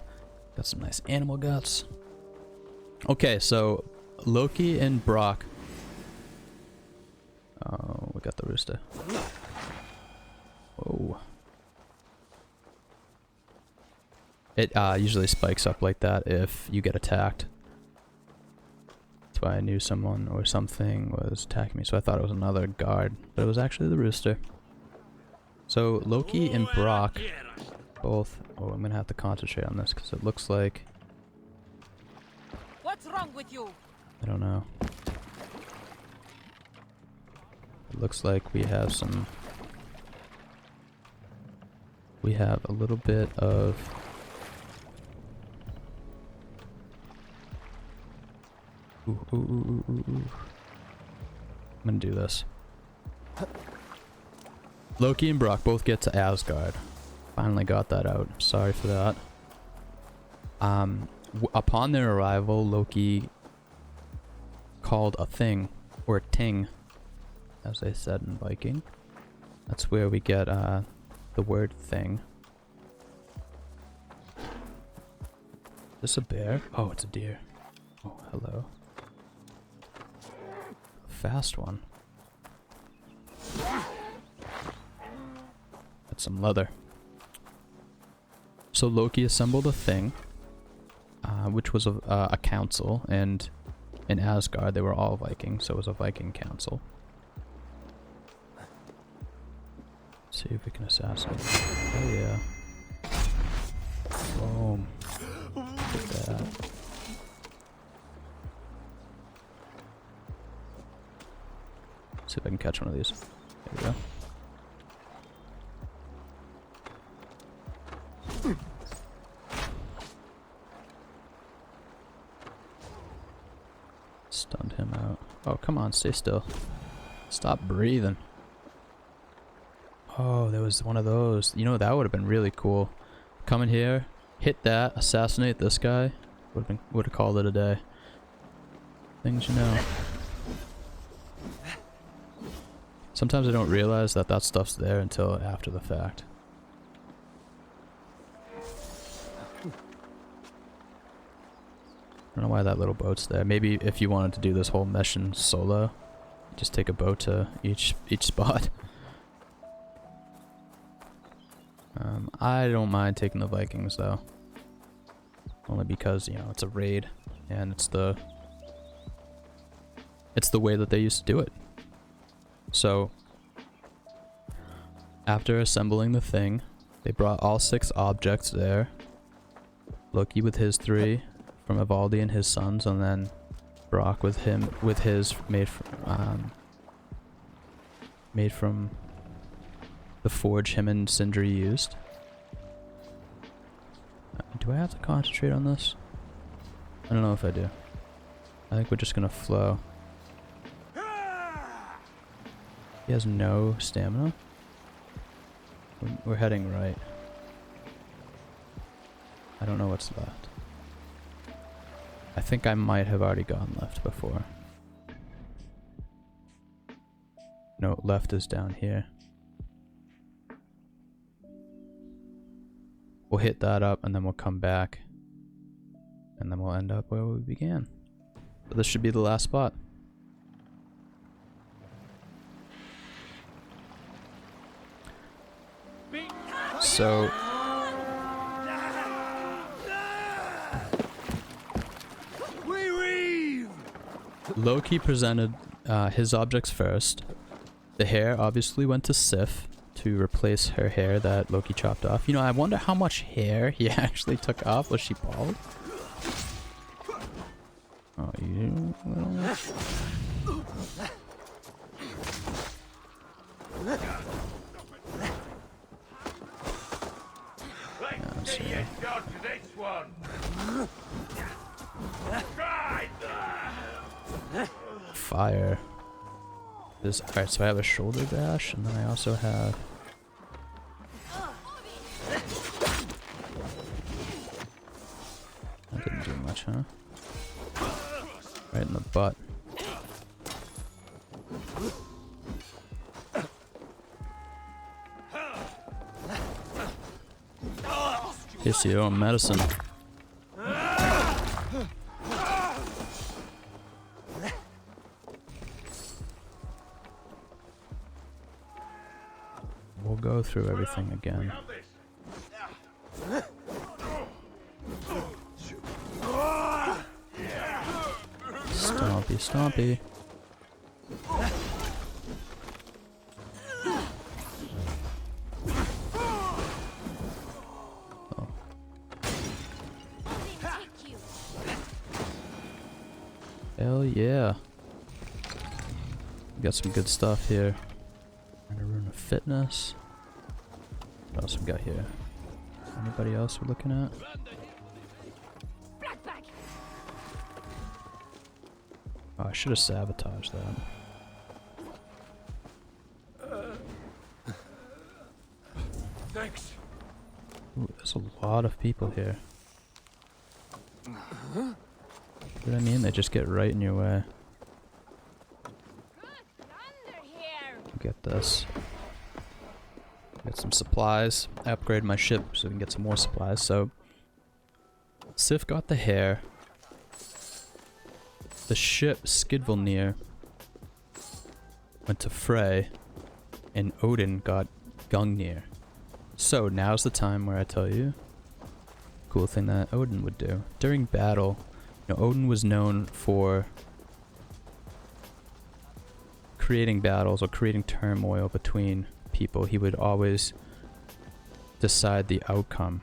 Got some nice animal guts. Okay, so Loki and Brock. Oh, we got the rooster. Whoa. It usually spikes up like that if you get attacked. That's why I knew someone or something was attacking me, so I thought it was another guard, but it was actually the rooster. So Loki and Brock both. Oh, I'm gonna have to concentrate on this because it looks like. What's wrong with you? I don't know. It looks like we have some. We have a little bit of. Ooh, ooh, ooh, ooh, ooh. I'm gonna do this. Loki and Brock both get to Asgard. Finally got that out. Sorry for that. Upon their arrival, Loki called a thing, or ting, as they said in Viking. That's where we get the word thing. Is this a bear? Oh, it's a deer. Oh, hello. Fast one. That's some leather. So Loki assembled a thing, which was a council, and in Asgard they were all Vikings, so it was a Viking council. Let's see if we can assassinate. Oh yeah. Boom. Look at that. See if I can catch one of these. There we go. Stunned him out. Oh, come on, stay still. Stop breathing. Oh, there was one of those. You know, that would have been really cool. Come in here, hit that, assassinate this guy. Would have called it a day. Things you know. Sometimes I don't realize that that stuff's there until after the fact. I don't know why that little boat's there. Maybe if you wanted to do this whole mission solo, just take a boat to each spot. I don't mind taking the Vikings though. Only because, you know, it's a raid and it's the way that they used to do it. So after assembling the thing, they brought all 6 objects there. Loki with his 3 from Ivaldi and his sons, and then Brock with his made from the forge him and Sindri used. Do do I have to concentrate on this? I don't know if I do. I think we're just gonna flow. He has no stamina. We're heading right. I don't know what's left. I think I might have already gone left before. No, left is down here. We'll hit that up and then we'll come back. And then we'll end up where we began. So this should be the last spot. So Loki presented his objects first. The hair obviously went to Sif to replace her hair that Loki chopped off. You know, I wonder how much hair he actually took off. Was she bald? Oh, you little... Fire. This, alright, so I have a shoulder bash, and then I also have... That didn't do much, huh? Right in the butt. Here's your own medicine. We'll go through everything again. Stompy, stompy. Oh. Hell yeah. We got some good stuff here. And a rune of fitness. What else we got here? Anybody else we're looking at? Oh, I should have sabotaged that. Thanks. Ooh, there's a lot of people here. What I mean? They just get right in your way. Get this. Get some supplies. I upgraded my ship so we can get some more supplies. So, Sif got the hair. The ship Skidvolnir went to Frey, and Odin got Gungnir. So now's the time where I tell you cool thing that Odin would do. During battle, you know, Odin was known for creating battles or creating turmoil between people. He would always decide the outcome.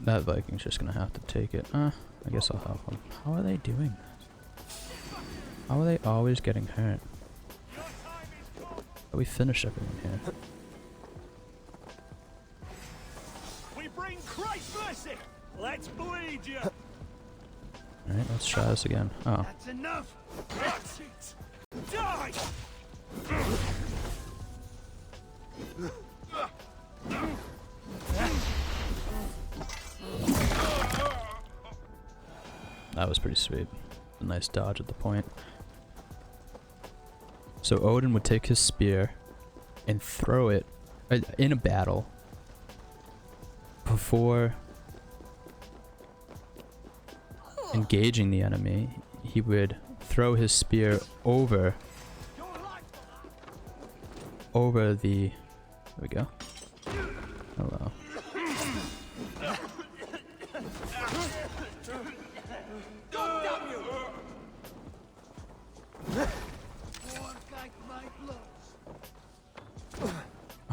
That Viking's just gonna have to take it. I guess I'll help him. How are they doing this? How are they always getting hurt? We finish everyone here. We bring Christ's mercy. Let's bleed you. Alright, let's try this again. Oh. That's enough. That's it. Die. That was pretty sweet. A nice dodge at the point. So Odin would take his spear and throw it in a battle before engaging the enemy. He would throw his spear over the... There we go. Hello.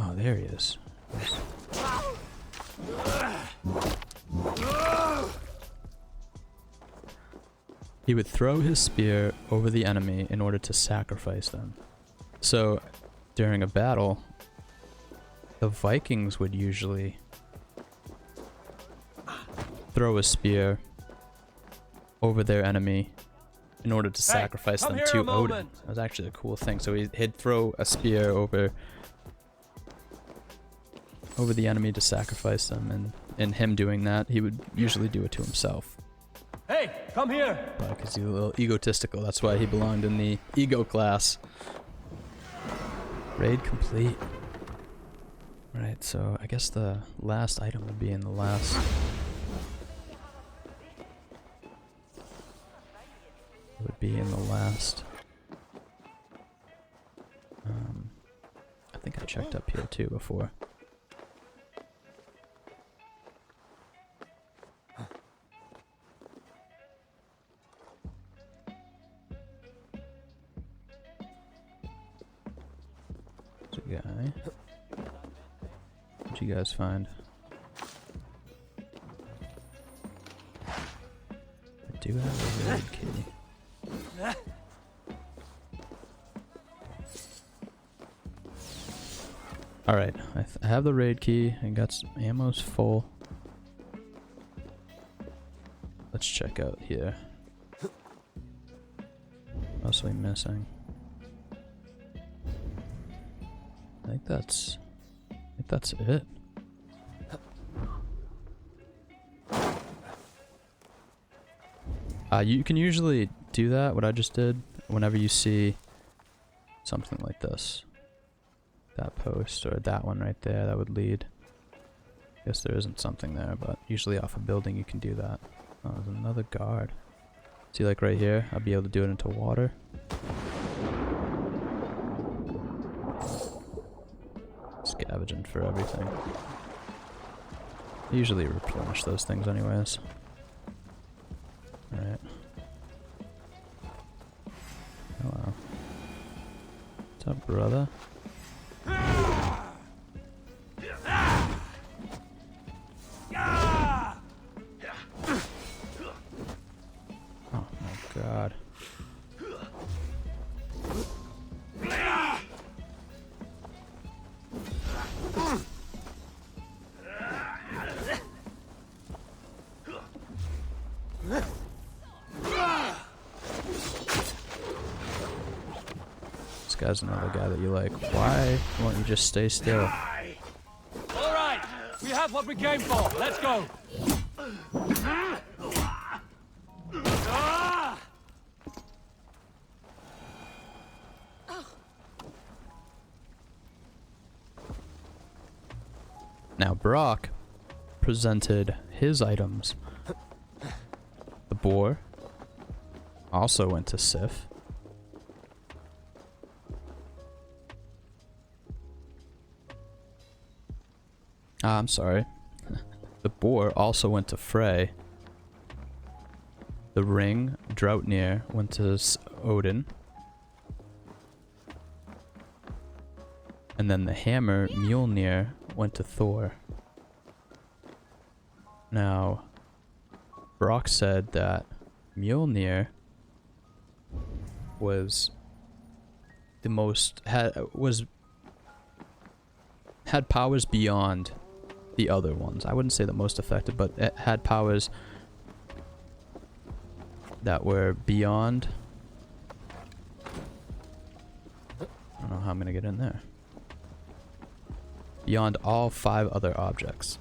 Oh, there he is. he would throw his spear over the enemy in order to sacrifice them. So during a battle, the Vikings would usually throw a spear over their enemy in order to sacrifice them to Odin. That was actually a cool thing. So he'd throw a spear over the enemy to sacrifice them, and in him doing that, he would usually do it to himself. Hey, come here! But because he's a little egotistical, that's why he belonged in the ego class. Raid complete. Right, so I guess the last item would be in the last. I think I checked up here too before. There's a guy. What'd you guys find? I do have a raid key. Alright, I have the raid key and got some ammo's full. Let's check out here. What else are we missing? I think that's it. You can usually do that, what I just did, whenever you see something like this. That post, or that one right there, that would lead. Guess there isn't something there, but usually off a building you can do that. Oh, there's another guard. See, like right here, I'll be able to do it into water. Scavenging for everything. I usually replenish those things anyways. Alright. Hello. What's up, brother? Oh my god. This guy's another guy that you like. Why won't you just stay still? All right, we have what we came for. Let's go. Now Brock presented his items. The boar also went to Sif. I'm sorry. The boar also went to Frey. The ring, Draupnir, went to Odin. And then the hammer, Mjolnir, went to Thor. Now, Brock said that Mjolnir was the most had powers beyond the other ones. I wouldn't say the most effective, but it had powers that were beyond. I don't know how I'm gonna get in there. Beyond all 5 other objects.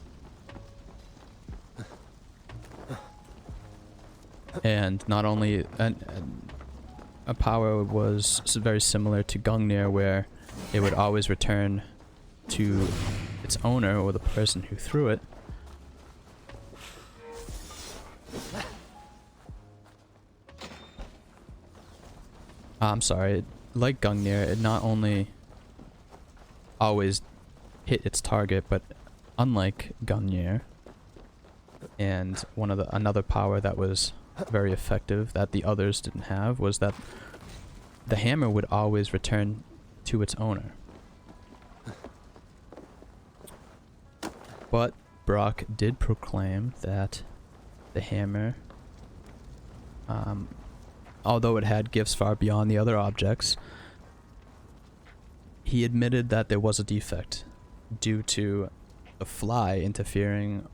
And not only a power was very similar to Gungnir, where it would always return to its owner or the person who threw it. I'm sorry, like Gungnir, it not only always hit its target, but unlike Gungnir, and another power that was very effective that the others didn't have was that the hammer would always return to its owner. But Brock did proclaim that the hammer although it had gifts far beyond the other objects, he admitted that there was a defect due to the fly interfering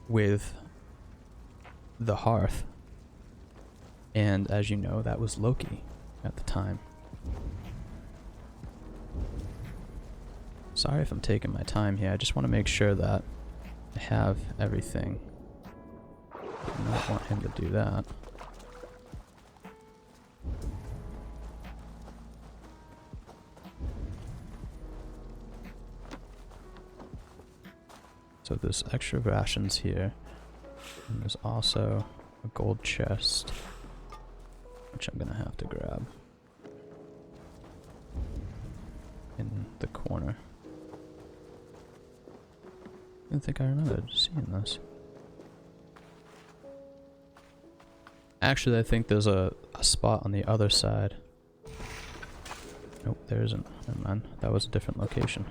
with the hearth. And as you know, that was Loki at the time. Sorry if I'm taking my time here. I just want to make sure that I have everything. I don't want him to do that. So there's extra rations here. And there's also a gold chest, which I'm gonna have to grab in the corner. I didn't think I remembered seeing this. Actually, I think there's a spot on the other side. Nope, there isn't. Never mind. That was a different location.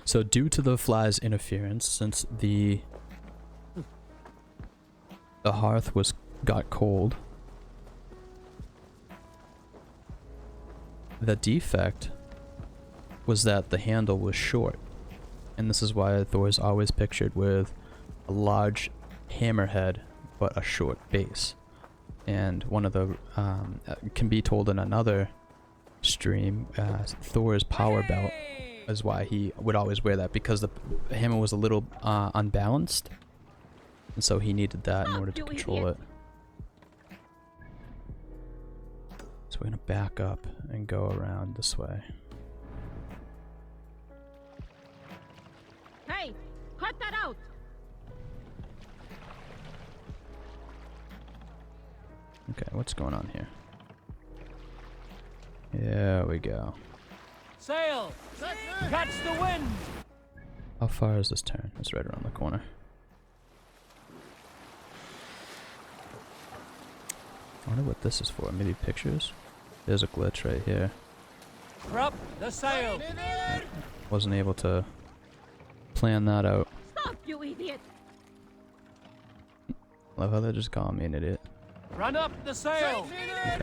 So due to the fly's interference, since the hearth got cold, the defect was that the handle was short, and this is why Thor is always pictured with a large hammerhead but a short base. And one of the can be told in another stream, Thor's power belt is why he would always wear that, because the hammer was a little unbalanced, and so he needed that in order to control it. So we're gonna back up and go around this way. Hey, cut that out! Okay, what's going on here? There we go. Sail! Catch the wind! How far is this turn? It's right around the corner. I wonder what this is for. Maybe pictures? There's a glitch right here. Prop the sail! Wasn't able to plan that out. Stop, you idiot! Love how they're just calling me an idiot. Run up the sail! Okay.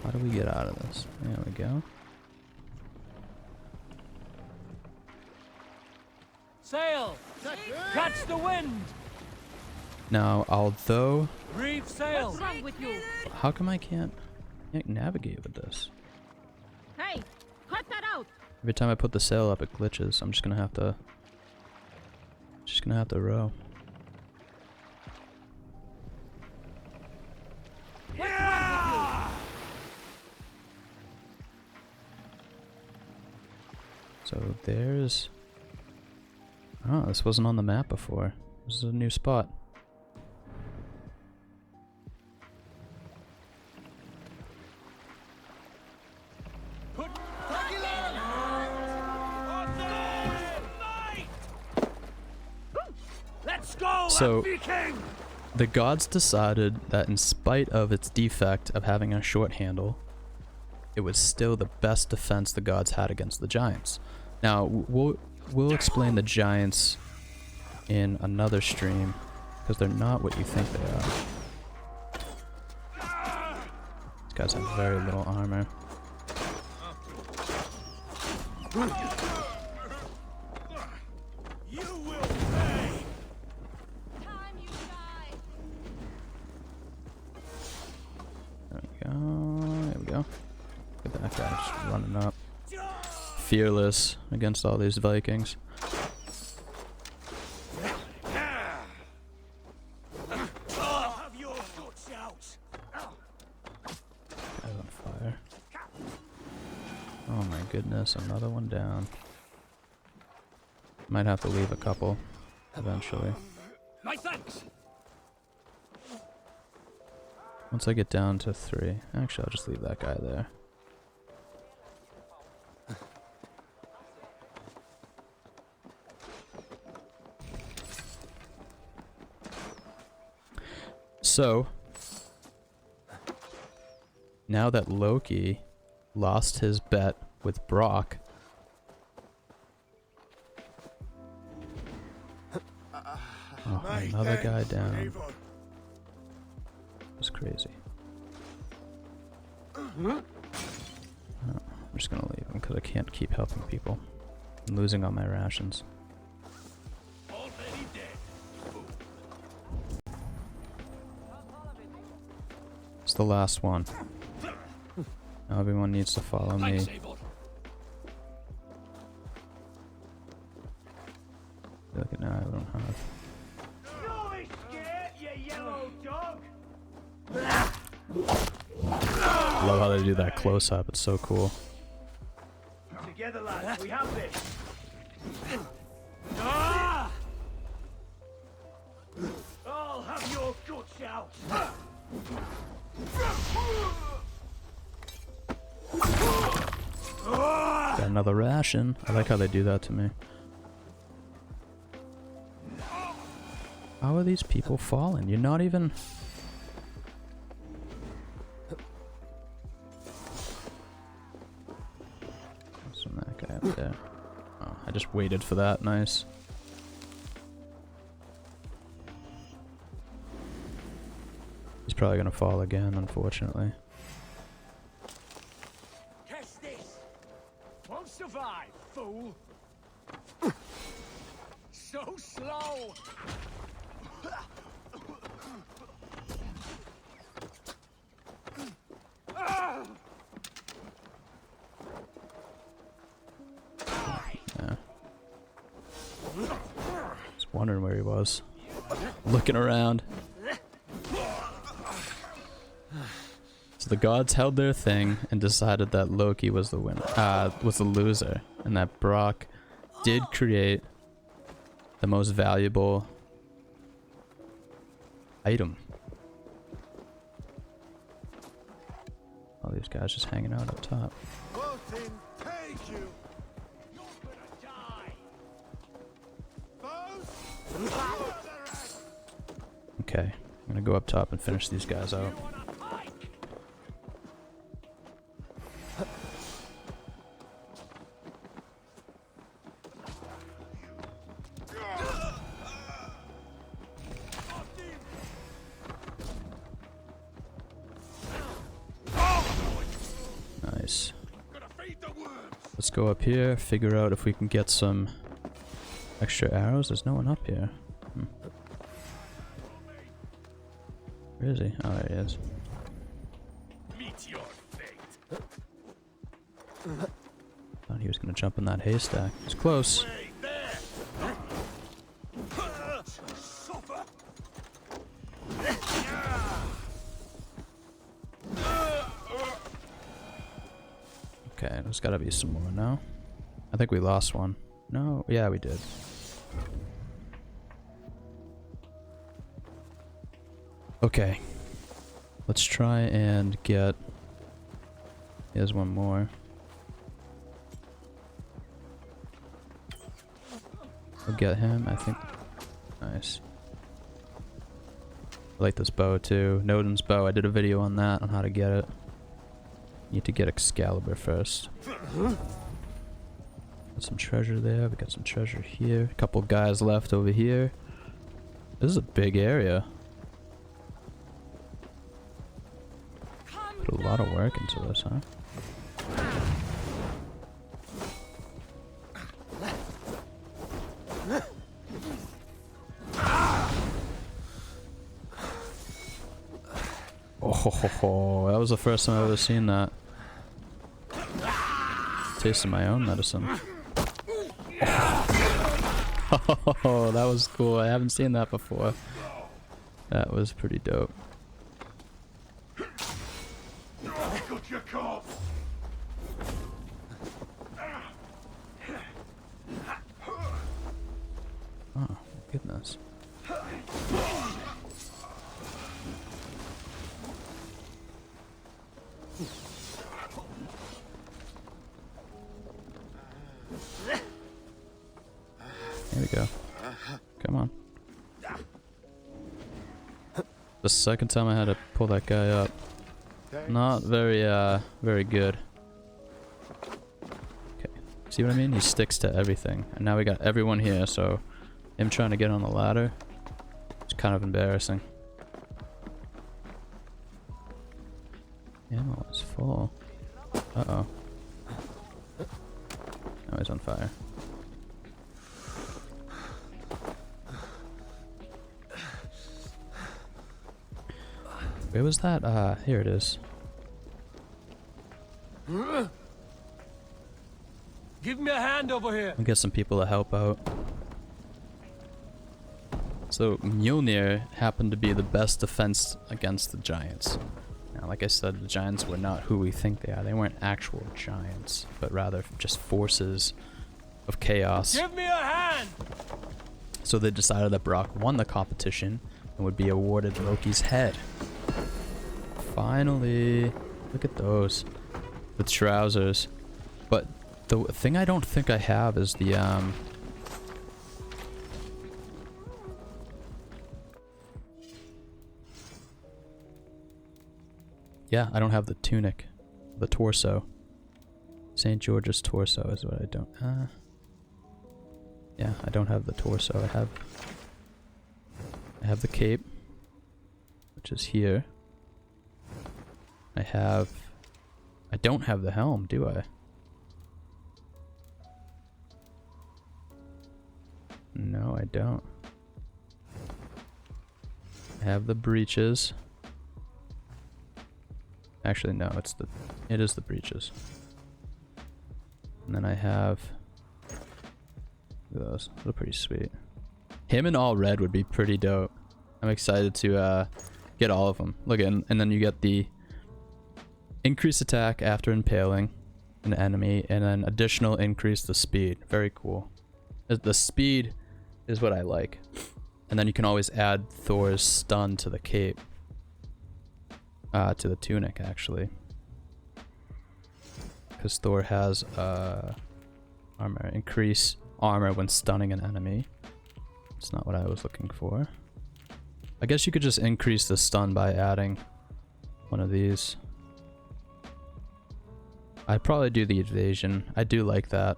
How do we get out of this? There we go. Sail! Catch the wind! Now, although... Reef sail! What's wrong with you? How come I can't navigate with this? Hey, cut that out! Every time I put the sail up, it glitches. I'm just gonna have to... row. Yeah! So there's... Oh, this wasn't on the map before. This is a new spot. Let's go! So, Viking! the gods decided that in spite of its defect of having a short handle, it was still the best defense the gods had against the giants. Now, we'll explain the giants in another stream, because they're not what you think they are. These guys have very little armor. You will pay. Time you die! There we go. There we go. Look at that guy just running up. Fearless against all these Vikings. Have your guts out. Guy's on fire. Oh my goodness, another one down. Might have to leave a couple eventually. My thanks! Once I get down to 3. Actually, I'll just leave that guy there. So, now that Loki lost his bet with Brock. Oh, another guy down. That's crazy. Oh, I'm just gonna leave him because I can't keep helping people. I'm losing all my rations. Already dead. It's the last one. Now everyone needs to follow me. Look at now, I don't have. Snorri scared, you yellow dog. Love how they do that close up. It's so cool. Together, lads, we have this. I'll have your guts out. Got another ration. I like how they do that to me. How are these people falling? You're not even... What's from that guy up there? Oh, I just waited for that. Nice. He's probably gonna fall again, unfortunately. Test this. Won't survive, fool. So slow. Yeah. Just wondering where he was. Looking around. So the gods held their thing and decided that Loki was the winner, was the loser, and that Brock did create the most valuable item. All these guys just hanging out up top. Voting, take you. You're gonna die. Okay, I'm gonna go up top and finish these guys out. Nice. Let's go up here, figure out if we can get some extra arrows. There's no one up here. Where is he? Oh, there he is. Meet your fate. Thought he was gonna jump in that haystack. It's close. Wait there. Suffer. Okay, there's gotta be some more now. I think we lost one. No? Yeah, we did. Okay. Let's try and get... Here's one more. We'll get him, I think. Nice. I like this bow too. Nodin's bow. I did a video on that, on how to get it. Need to get Excalibur first. Got some treasure there. We got some treasure here. A couple guys left over here. This is a big area. Put a lot of work into this, huh? Oh, that was the first time I've ever seen that. Tasting my own medicine. Oh, that was cool. I haven't seen that before. That was pretty dope. Got your corpse. Oh, goodness. Here we go. Come on. The second time I had to pull that guy up. Not very, very good. See what I mean? He sticks to everything. And now we got everyone here, so him trying to get on the ladder, it's kind of embarrassing. Ammo is full. Uh-oh. Now he's on fire. Where was that? Here it is. Give me a hand over here. I'll get some people to help out. So Mjolnir happened to be the best defense against the giants. Now, like I said, the giants were not who we think they are. They weren't actual giants, but rather just forces of chaos. Give me a hand. So they decided that Brock won the competition and would be awarded Loki's head. Finally, look at those. The trousers. But the thing I don't think I have is the yeah, I don't have the tunic. The torso. St. George's torso is what I don't yeah, I don't have the torso. I have the cape, which is here. I don't have the helm, do I? No, I don't. I have the breeches. Actually, no, it is the breeches. And then I have those. Those are pretty sweet. Him in all red would be pretty dope. I'm excited to get all of them. Look at, and then you get the increased attack after impaling an enemy, and then additional increase the speed. Very cool. The speed is what I like. And then you can always add Thor's stun to the cape. To the tunic, actually. Because Thor has armor. Increase armor when stunning an enemy. It's not what I was looking for. I guess you could just increase the stun by adding one of these. I'd probably do the evasion. I do like that.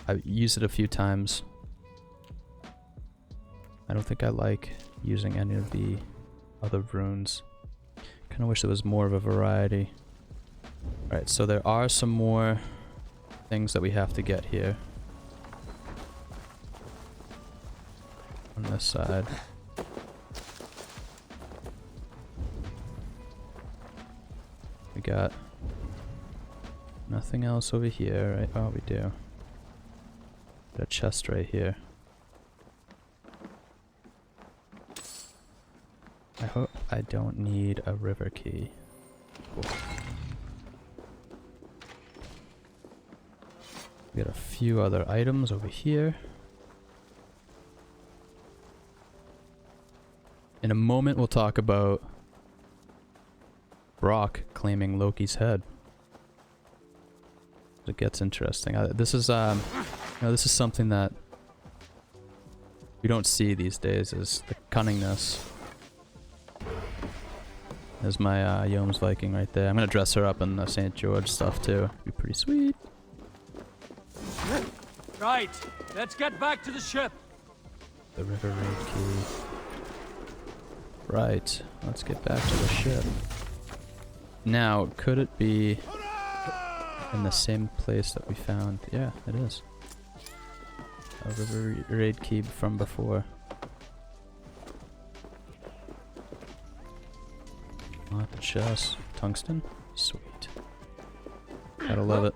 I've used it a few times. I don't think I like using any of the other runes. Kind of wish there was more of a variety. Alright, so there are some more things that we have to get here. On this side. We got nothing else over here, right? Oh, we do. Got a chest right here. I hope I don't need a river key. Cool. We got a few other items over here. In a moment, we'll talk about Brock claiming Loki's head. It gets interesting. This is this is something that we don't see these days, is the cunningness. There's my Yomes Viking right there. I'm gonna dress her up in the St. George stuff too. Be pretty sweet. Right, let's get back to the ship. The river raid key. Right, let's get back to the ship. Now, could it be in the same place that we found? Yeah, it is. A river raid key from before. Lock the chest. Tungsten? Sweet. Gotta love it.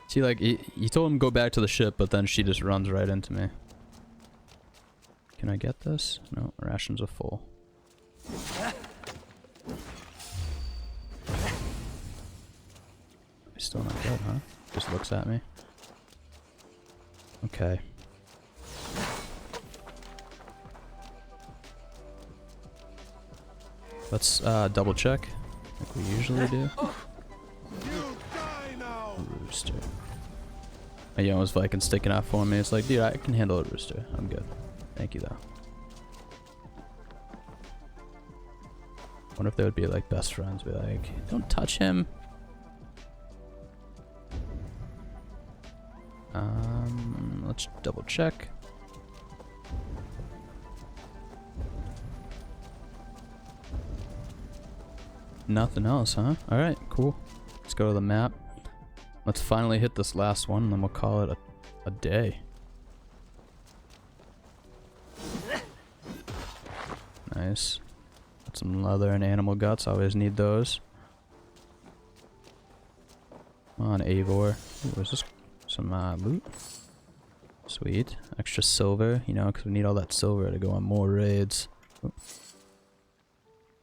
See, like, he told him go back to the ship, but then she just runs right into me. Can I get this? No, rations are full. He's still not dead, huh? Just looks at me. Okay. Let's double check, like we usually do. Rooster. My Yoma's Viking sticking out for me. It's like, dude, I can handle a rooster. I'm good. Thank you, though. Wonder if they would be like best friends. Be like, don't touch him. Let's double check. Nothing else, huh? Alright, cool. Let's go to the map. Let's finally hit this last one, and then we'll call it a day. Nice. Got some leather and animal guts. Always need those. Come on, Eivor. Ooh, is this some loot? Sweet. Extra silver, you know, because we need all that silver to go on more raids. Ooh.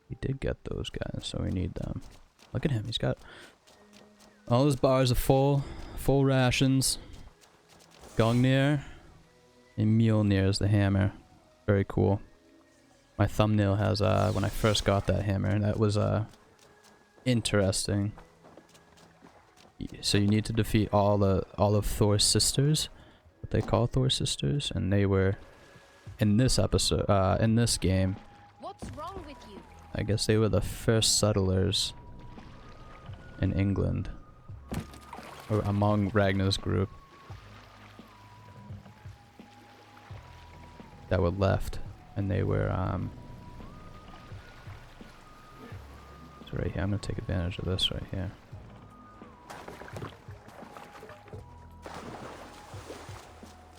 We did get those guys, so we need them. Look at him. He's got all his bars are full rations. Gungnir and Mjolnir is the hammer. Very cool. My thumbnail has when I first got that hammer. That was interesting. So you need to defeat all of Thor's sisters, what they call Thor's sisters, and they were in this episode, in this game. What's wrong with you? I guess they were the first settlers in England, or among Ragnar's group, that were left, and they were so right here. I'm gonna take advantage of this right here.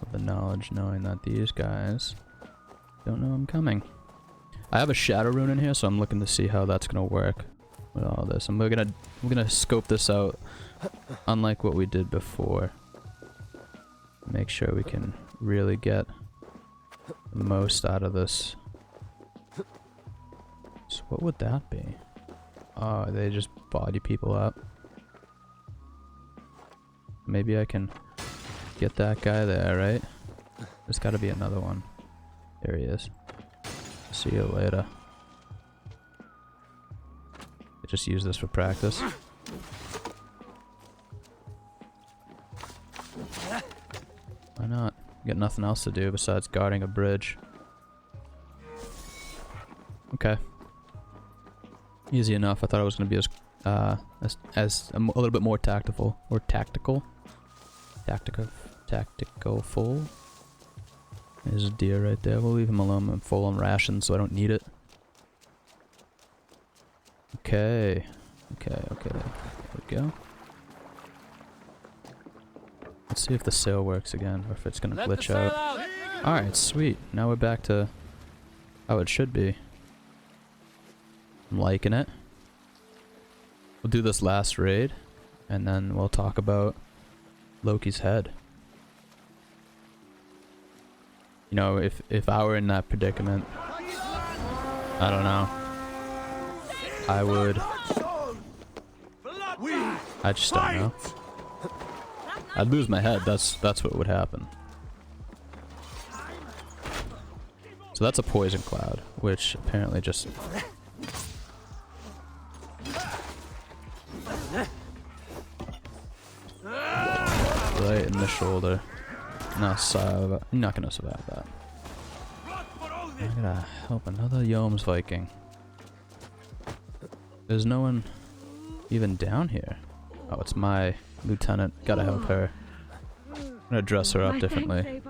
With the knowledge, knowing that these guys don't know I'm coming. I have a shadow rune in here, so I'm looking to see how that's gonna work with all this. And we're gonna scope this out, unlike what we did before. Make sure we can really get the most out of this. So what would that be? Oh, they just body people up. Maybe I can get that guy there, right? There's gotta be another one. There he is. See you later. I just use this for practice. Why not? Got nothing else to do besides guarding a bridge. Okay. Easy enough. I thought it was going to be as a little bit more tactical or tactical. Tactical full. There's a deer right there. We'll leave him alone. I'm full on rations, so I don't need it. Okay. There we go. Let's see if the sail works again, or if it's gonna glitch out. Alright, sweet. Now we're back to how it should be. I'm liking it. We'll do this last raid, and then we'll talk about Loki's head. You know, if I were in that predicament, I don't know. I would. I just don't know. I'd lose my head. That's what would happen. So that's a poison cloud, which apparently just right in the shoulder. No, I'm not gonna survive that. I gotta help another Yoms Viking. There's no one even down here. Oh, it's my lieutenant. Gotta help her. I'm gonna dress her up differently.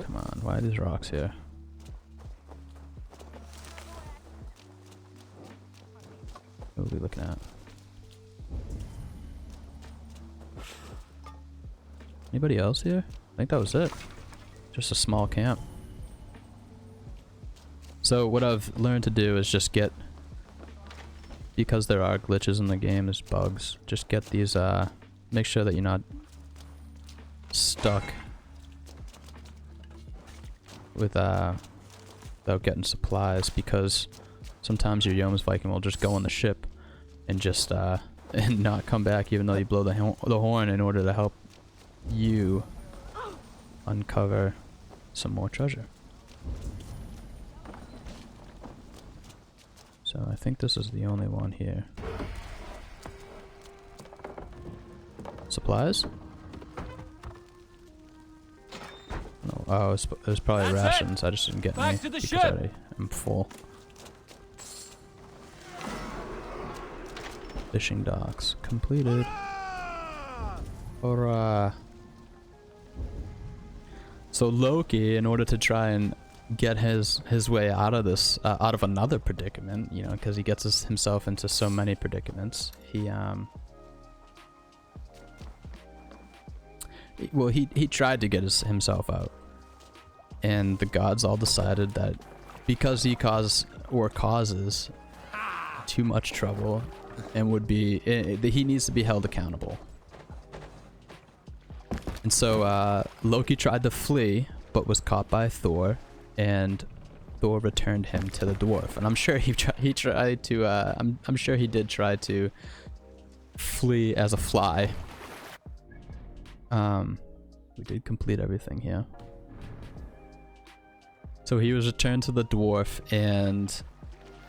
Come on, why are these rocks here? What are we looking at? Anybody else here? I think that was it. Just a small camp. So what I've learned to do is just get, because there are glitches in the game, there's bugs, just get these, make sure that you're not stuck with, without getting supplies, because sometimes your Yoms Viking will just go on the ship and just, and not come back even though you blow the horn in order to help you uncover some more treasure. So I think this is the only one here. Supplies? No, oh, it was probably rations. I just didn't get any because I am full. Fishing docks completed. Or so Loki, in order to try and get his way out of this, out of another predicament, you know, because he gets himself into so many predicaments, he tried to get himself out, and the gods all decided that because he causes too much trouble and would be, he needs to be held accountable. And so Loki tried to flee, but was caught by Thor, and Thor returned him to the dwarf. And I'm sure he tried to. I'm sure he did try to flee as a fly. We did complete everything here. So he was returned to the dwarf, and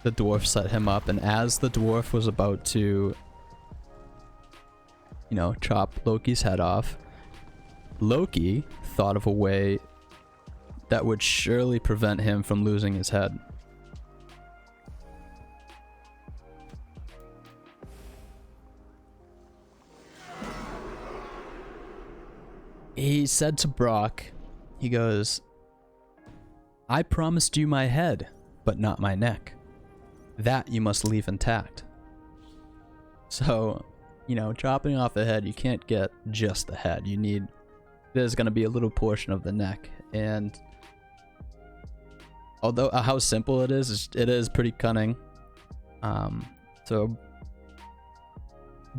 the dwarf set him up. And as the dwarf was about to, you know, chop Loki's head off, Loki thought of a way that would surely prevent him from losing his head. He said to Brock, he goes, "I promised you my head, but not my neck. That you must leave intact." So, you know, chopping off the head, you can't get just the head. There's going to be a little portion of the neck. And although how simple it is pretty cunning. So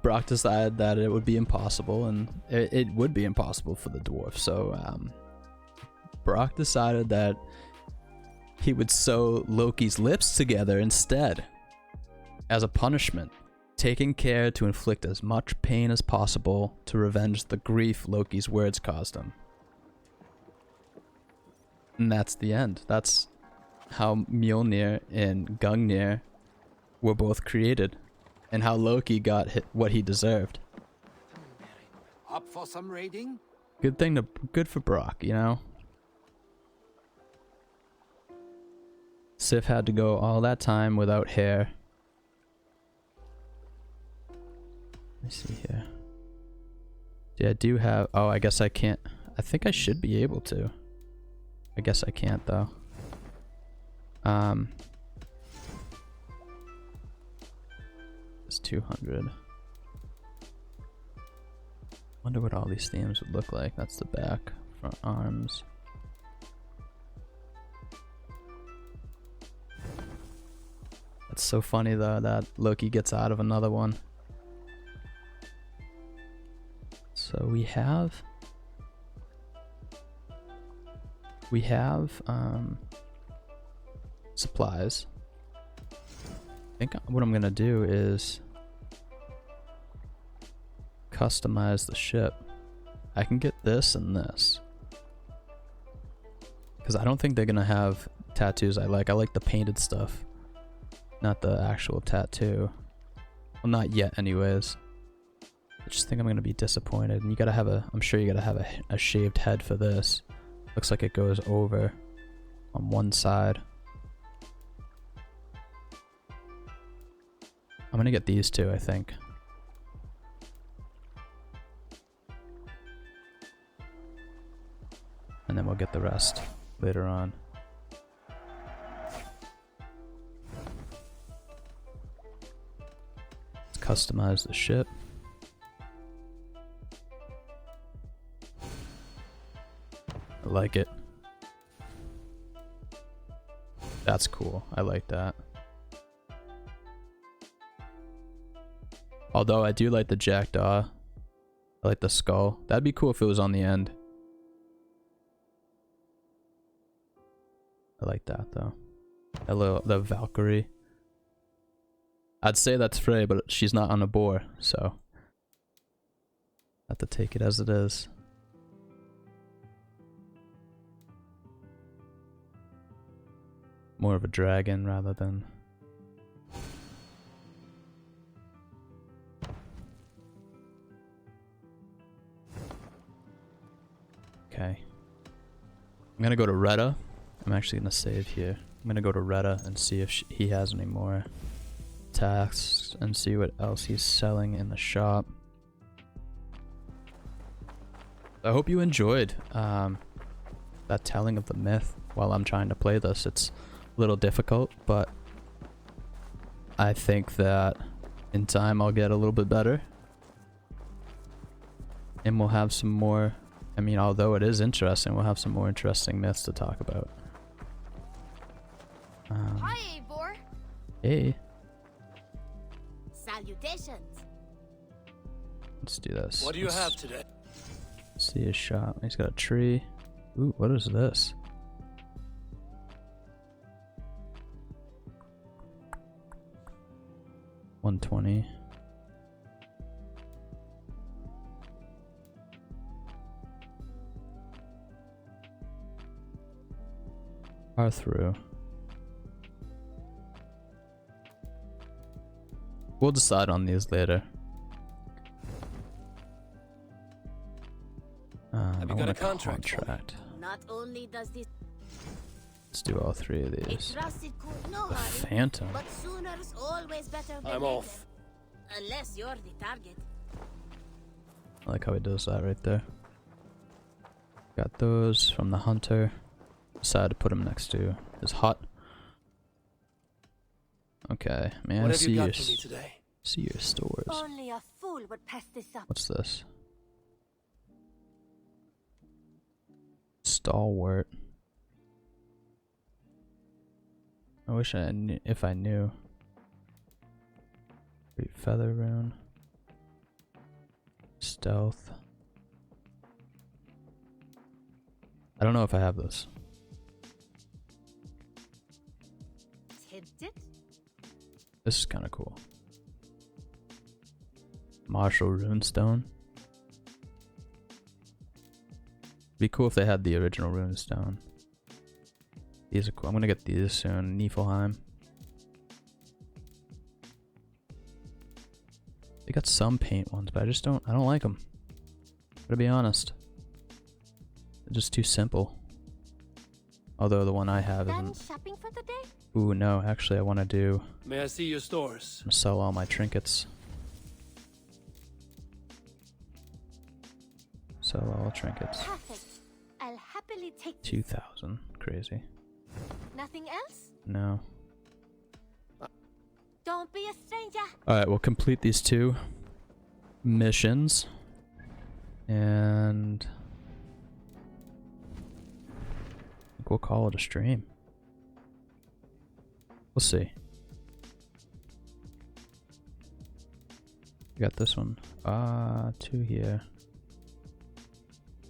Brock decided that it would be impossible, and it would be impossible for the dwarf. So Brock decided that he would sew Loki's lips together instead as a punishment, taking care to inflict as much pain as possible to revenge the grief Loki's words caused him. And that's the end. That's how Mjolnir and Gungnir were both created, and how Loki got what he deserved. Up for some raiding? Good for Brock, you know? Sif had to go all that time without hair. Let me see here. Yeah, I do have... Oh, I guess I can't... I think I should be able to. I guess I can't, though. It's 200. Wonder what all these themes would look like. That's the back, front arms. It's so funny though that Loki gets out of another one. So we have supplies. I think what I'm gonna do is customize the ship. I can get this and this, because I don't think they're gonna have tattoos I like. I like the painted stuff, not the actual tattoo. Well, not yet anyways. I just think I'm gonna be disappointed. And you gotta have I'm sure you gotta have a shaved head for this. Looks like it goes over on one side. I'm gonna get these two, I think. And then we'll get the rest later on. Let's customize the ship. I like it. That's cool. I like that. Although I do like the jackdaw. I like the skull. That'd be cool if it was on the end. I like that though. The Valkyrie. I'd say that's Frey, but she's not on a boar, so I have to take it as it is. More of a dragon rather than... Okay. I'm gonna go to Edda. I'm actually gonna save here. I'm gonna go to Edda and see if he has any more tasks and see what else he's selling in the shop. I hope you enjoyed that telling of the myth while I'm trying to play this. It's a little difficult, but I think that in time I'll get a little bit better. And we'll have some more, I mean, although it is interesting, we'll have some more interesting myths to talk about. Hi, Eivor. Hey, Salutations. let's do this. What do you have today? See his shot. He's got a tree. Ooh, what is this? $120. Are through. We'll decide on these later. Have you got a contract? Not only does this Let's do all three of these. trusted could no The hurry, Phantom. but sooner's always better than I'm later. off. Unless you're the target. I like how he does that right there. Got those from the hunter. Decided to put him next to his hut. Okay, man. What have See you your got for me today? see your stores. Only a fool would pass this up. What's this? Stalwart. I wish I knew if I knew. Feather rune. Stealth. I don't know if I have this. Tempted? This is kind of cool. Martial runestone. Be cool if they had the original runestone. These are cool. I'm gonna get these soon. Niflheim. They got some paint ones, but I don't like them. To be honest, they're just too simple. Although the one I have Done isn't. shopping for the day? Ooh, no, actually I want to do. May I see your stores? I'm gonna sell all my trinkets. Sell all trinkets. Perfect. I'll happily take this. 2,000. Crazy. Nothing else? No. Don't be a stranger. Alright, we'll complete these two missions. And I think we'll call it a stream. We'll see. We got this one. Two here.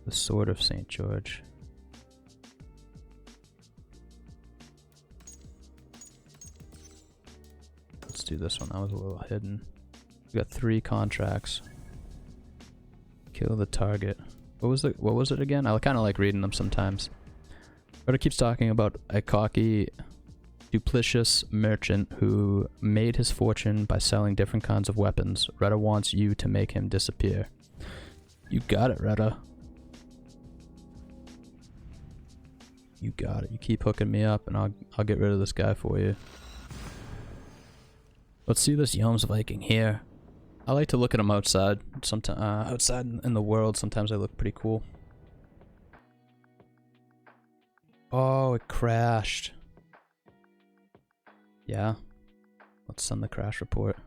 The Sword of St. George. Let's do this one. That was a little hidden. We got 3 contracts. Kill the target. What was it again? I kind of like reading them sometimes. But it keeps talking about a cocky, duplicitous merchant who made his fortune by selling different kinds of weapons. Retta wants you to make him disappear. You got it, Retta. You got it. You keep hooking me up and I'll get rid of this guy for you. Let's see this Yoms Viking here. I like to look at them outside. Sometimes outside in the world, sometimes they look pretty cool. Oh, it crashed. Yeah. Let's send the crash report.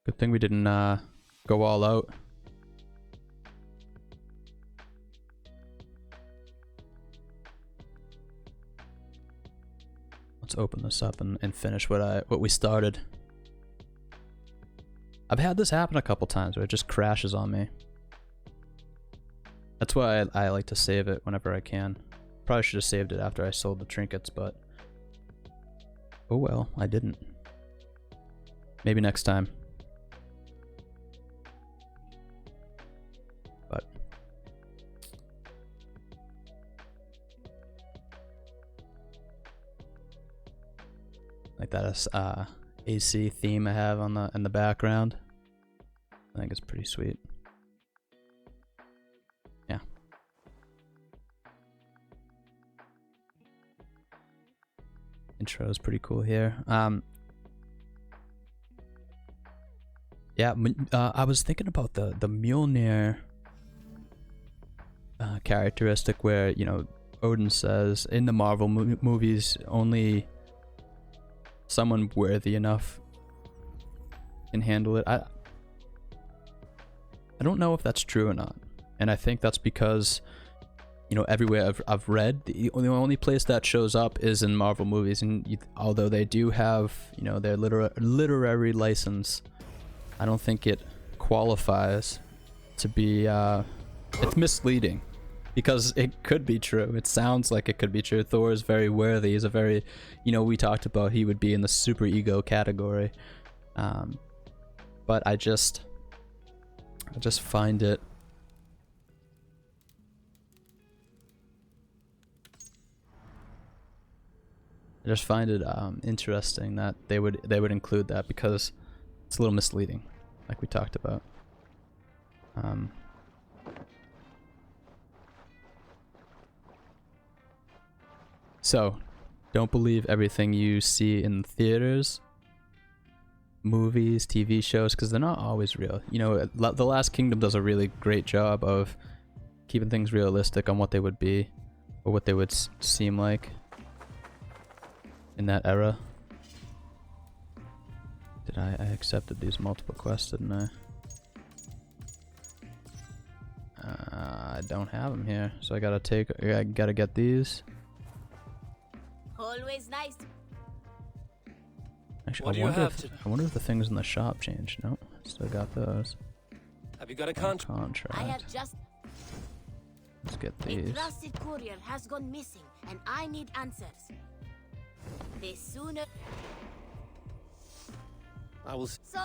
Good thing we didn't go all out. Let's open this up and finish what we started. I've had this happen a couple times where it just crashes on me. That's why I like to save it whenever I can. Probably should have saved it after I sold the trinkets, but oh well, I didn't. Maybe next time. But like that AC theme I have on in the background. I think it's pretty sweet. Yeah. Intro is pretty cool here. Yeah, Yeah, I was thinking about the Mjolnir characteristic where, you know, Odin says in the Marvel movies only someone worthy enough can handle it. I don't know if that's true or not, and I think that's because, you know, everywhere I've read, the only place that shows up is in Marvel movies, and although they do have, you know, their literary license, I don't think it qualifies to be. It's misleading because it could be true. It sounds like it could be true. Thor is very worthy. He's a very, you know, we talked about he would be in the super ego category, but I just find it. I just find it interesting that they would include that because it's a little misleading, like we talked about. So, don't believe everything you see in theaters, movies, TV shows, because they're not always real. You know, The Last Kingdom does a really great job of keeping things realistic on what they would be, or what they would seem like in that era. Did I accepted these multiple quests, didn't I? I don't have them here, so I gotta get these. Always nice. Actually, What do you have I wonder if the things in the shop changed. Nope, still got those. Have you got a contract? I have just. Let's get A these. trusted courier has gone missing, and I need answers. The sooner. I will. So.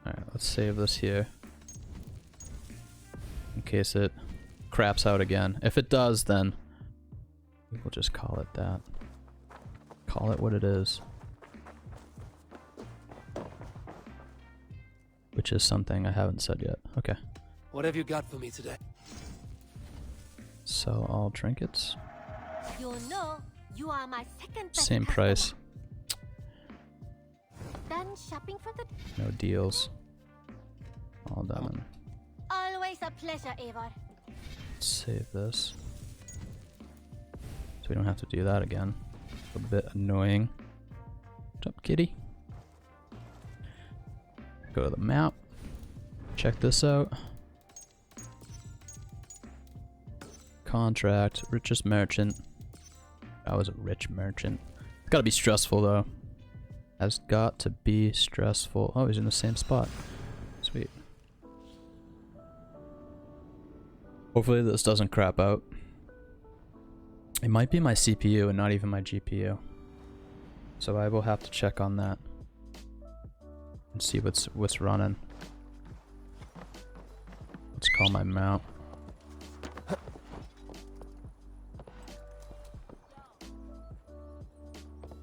Alright, let's save this here. In case it craps out again. If it does, then we'll just call it that. Call it what it is. Which is something I haven't said yet. Okay. What have you got for me today? Sell all trinkets. You know, you are my second best Same customer. price. Done shopping for the. No deals. All done. Always a pleasure, Eivor. Save this. So we don't have to do that again. A bit annoying. What's up, kitty? Go to the map. Check this out. Contract. Richest merchant. I was a rich merchant. It's gotta be stressful though. Has got to be stressful. Oh, he's in the same spot. Sweet. Hopefully this doesn't crap out. It might be my CPU and not even my GPU. So I will have to check on that. And see what's running. Let's call my mount.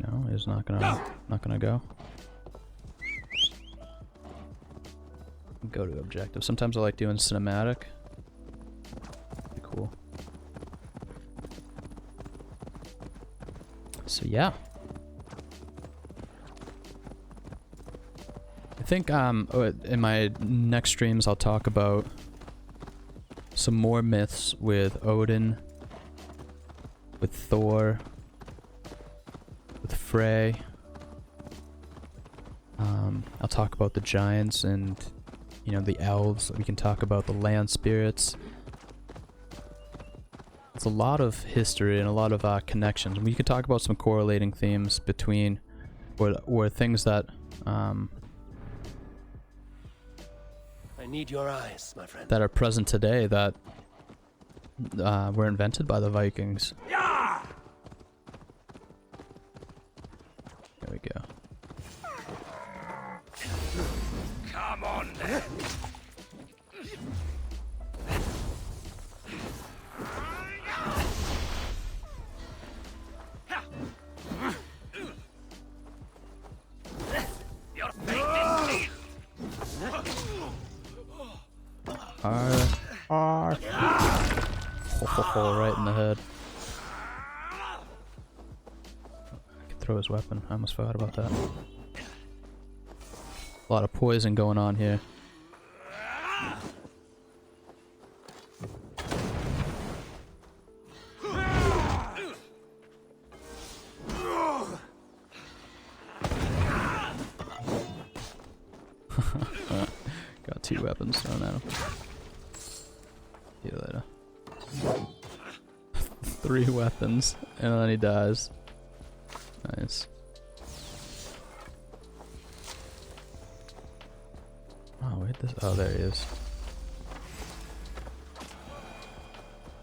No, he's not gonna go. Go to objective. Sometimes I like doing cinematic. Pretty cool. So yeah. I think in my next streams I'll talk about some more myths with Odin, with Thor, with Frey. I'll talk about the giants and, you know, the elves. We can talk about the land spirits. It's a lot of history and a lot of connections. We could talk about some correlating themes between, or things that I need your eyes, my friend. that are present today that were invented by the Vikings. Yeah! There we go. Come on then. Your fate is Arr. Right in the head. I can throw his weapon. I almost forgot about that. A lot of poison going on here. Got 2 weapons thrown at him. See you later. 3 weapons, and then he dies. Nice. Oh, wait, this. Oh, there he is.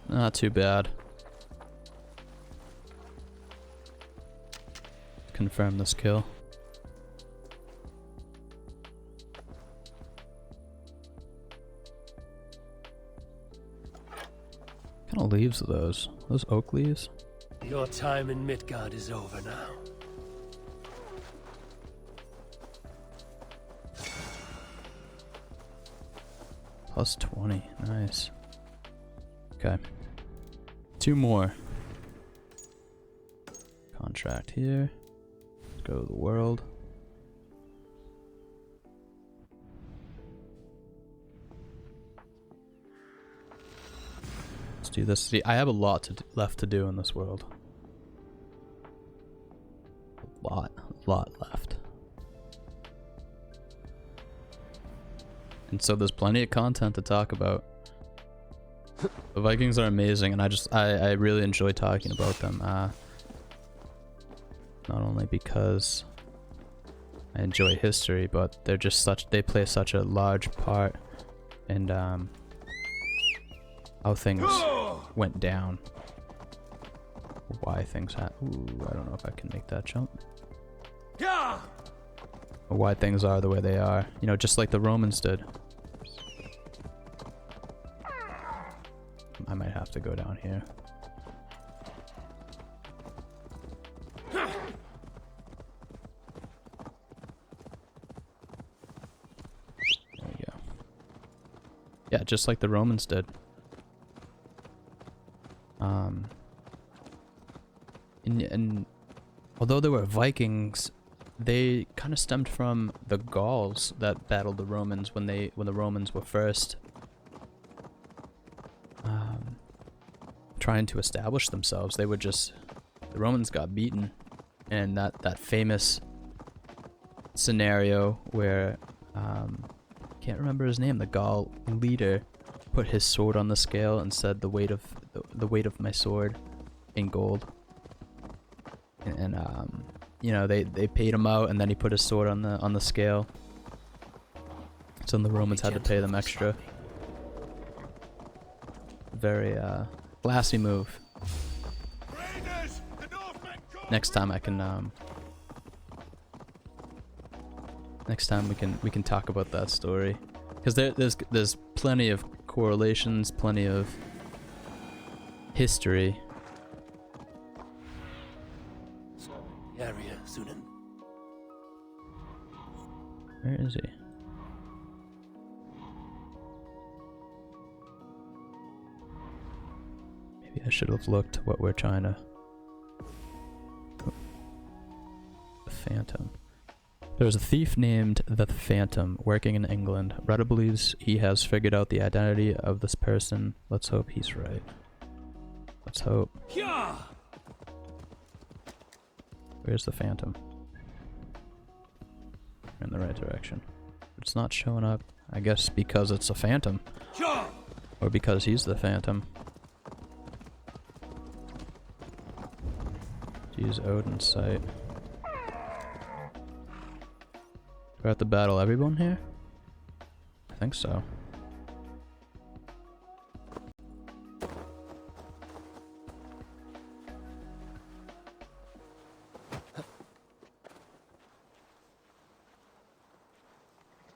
Not too bad. Confirm this kill. What kind of leaves are those? Those oak leaves? Your time in Midgard is over now. Plus 20. Nice. Okay. 2 more. Contract here. Let's go to the world. Let's do this. See, I have a lot left to do in this world. A lot left. And so there's plenty of content to talk about. The Vikings are amazing, and I really enjoy talking about them. Not only because I enjoy history, but they're just they play such a large part in how things went down. Why things Ooh, I don't know if I can make that jump. Or why things are the way they are. You know, just like the Romans did. I might have to go down here. There we go. Yeah, just like the Romans did. And although there were Vikings, they kind of stemmed from the Gauls that battled the Romans when the Romans were first trying to establish themselves. They were the Romans got beaten, and that famous scenario where can't remember his name, the Gaul leader put his sword on the scale and said the weight of my sword in gold. And you know, they paid him out, and then he put his sword on the scale. So then the Romans had to pay them extra. Very classy move. Next time I can next time we can talk about that story, because there's plenty of correlations, plenty of history. Area, Sunan. Where is he? Maybe I should have looked what we're trying to... The Phantom. There's a thief named the Phantom working in England. Reddit believes he has figured out the identity of this person. Let's hope he's right. Let's hope. Where's the Phantom? In the right direction. It's not showing up. I guess because it's a Phantom. Or because he's the Phantom. Use Odin's sight. We're at the battle. Everyone here? I think so.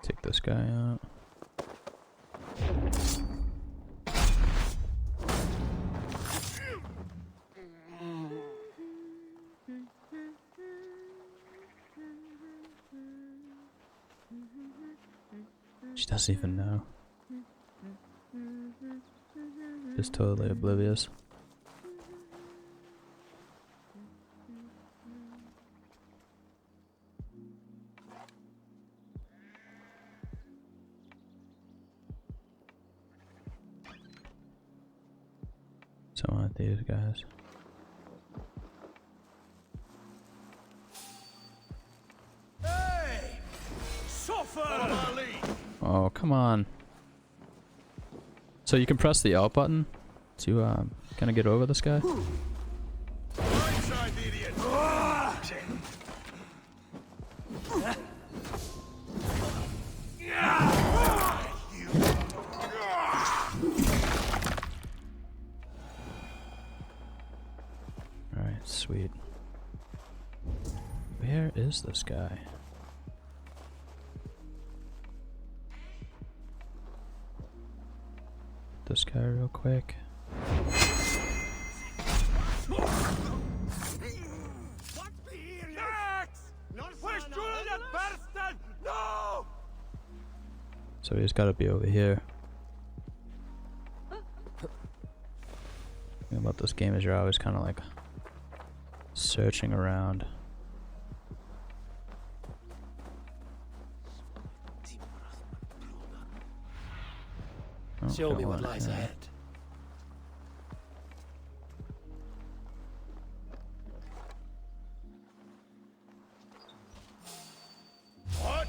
Take this guy out. She doesn't even know. Just totally oblivious. with these guys. Hey! Suffer! Oh, come on. So you can press the Alt button to kind of get over this guy? Right side, idiot! Alright, sweet. Where is this guy? This guy real quick. So he's got to be over here. The thing about this game is you're always kind of like searching around. Oh, Show me got what one lies here. ahead. What?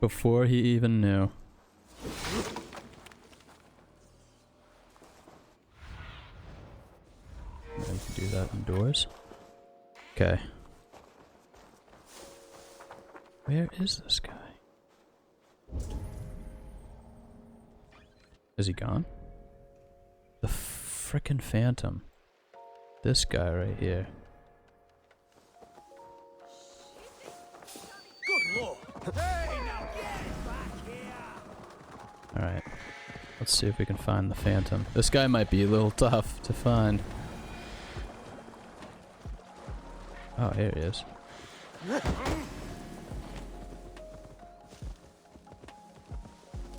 Before he even knew. Yeah, you can do that indoors. Okay. Where is this guy? Is he gone? The frickin' Phantom. This guy right here. Good lord! Hey, now get back here! Alright. Let's see if we can find the Phantom. This guy might be a little tough to find. Oh, here he is.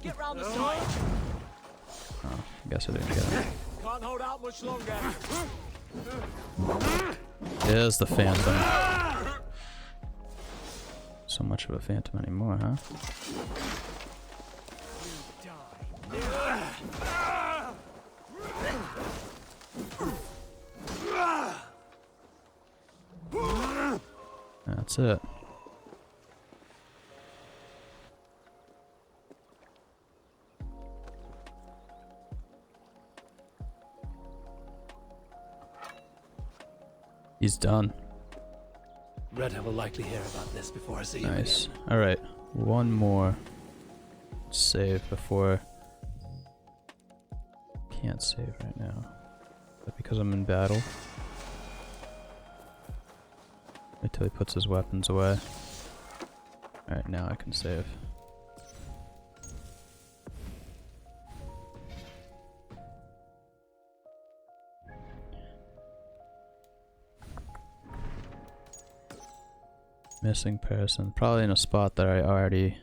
Get round the side. Oh, I guess I didn't get him. Can't hold out much longer. There's the Phantom. So much of a Phantom anymore, huh? That's it. He's done. Redda will likely hear about this before I see him Nice. again. Alright, one more. Save before. Can't save right now. Is that because I'm in battle? Wait till he puts his weapons away. Alright, now I can save. Missing person. Probably in a spot that I already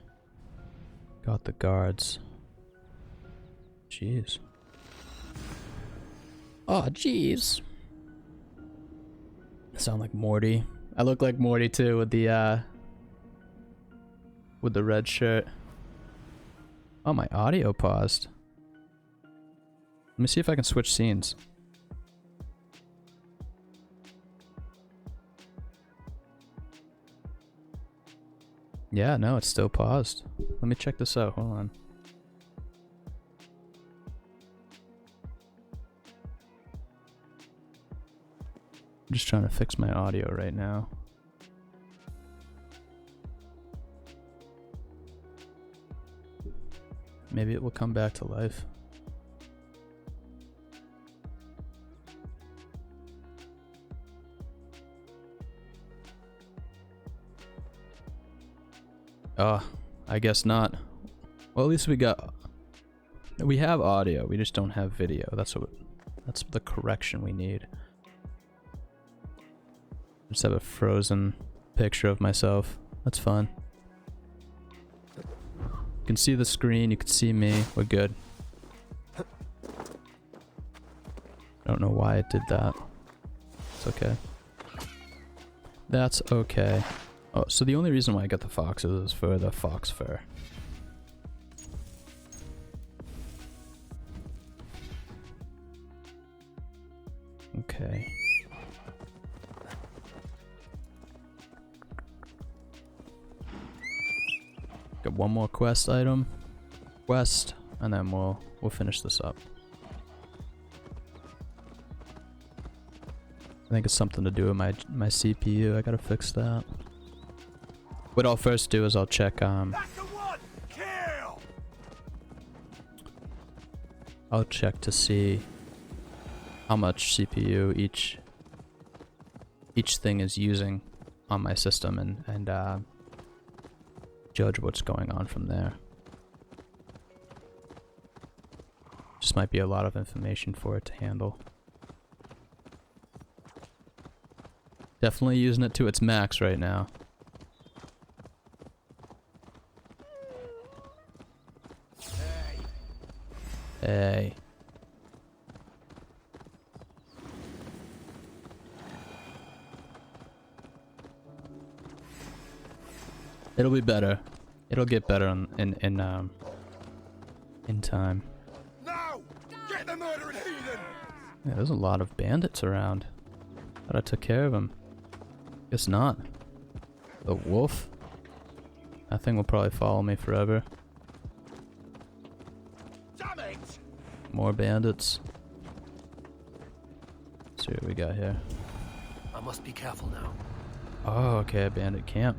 got the guards. Jeez. Oh, jeez. I sound like Morty. I look like Morty too with the red shirt. Oh, my audio paused. Let me see if I can switch scenes. Yeah, no, it's still paused. Let me check this out. Hold on. I'm just trying to fix my audio right now. Maybe it will come back to life. Oh, I guess not. Well, at least we have audio. We just don't have video. That's the correction we need. Just have a frozen picture of myself. That's fine. You can see the screen. You can see me. We're good. Don't know why it did that. It's okay. That's okay. Oh, so the only reason why I got the foxes is for the fox fur. Okay. Got one more quest item. And then we'll finish this up. I think it's something to do with my CPU. I gotta fix that. What I'll first do is I'll check That's the one. Kill. I'll check to see how much CPU each thing is using on my system and judge what's going on from there. Just might be a lot of information for it to handle. Definitely using it to its max right now. Hey. It'll be better. It'll get better in time. No! Get the murdering heathen! Yeah, there's a lot of bandits around. Thought I took care of them. Guess not. The wolf? That thing will probably follow me forever. Damn it! More bandits. Let's see what we got here. I must be careful now. Oh, okay, a bandit camp.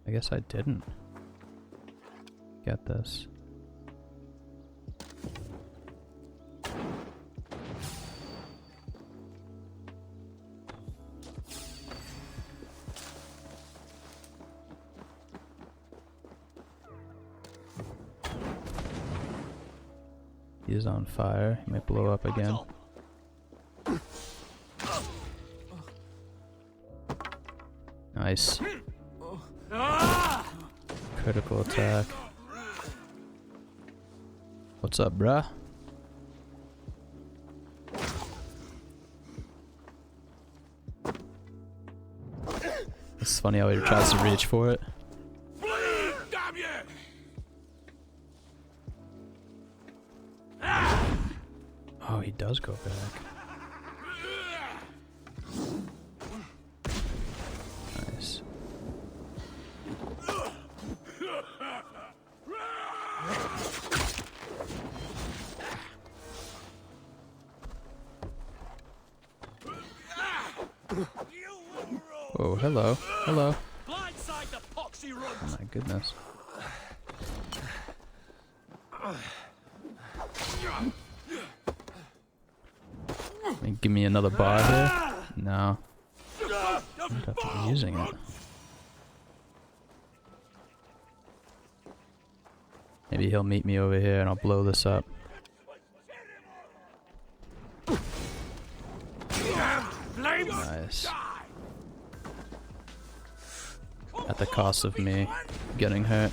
I guess I didn't get this. He's on fire. He might blow up again. Nice. Critical attack. What's up, bruh? It's funny how he tries to reach for it. Damn you! Oh, he does go back. Nice. Oh, hello. Hello. Blindside the poxy Oh runt! my goodness. Give me another bar here? No. I'm definitely using it. Maybe he'll meet me over here and I'll blow this up. Nice. At the cost of me getting hurt.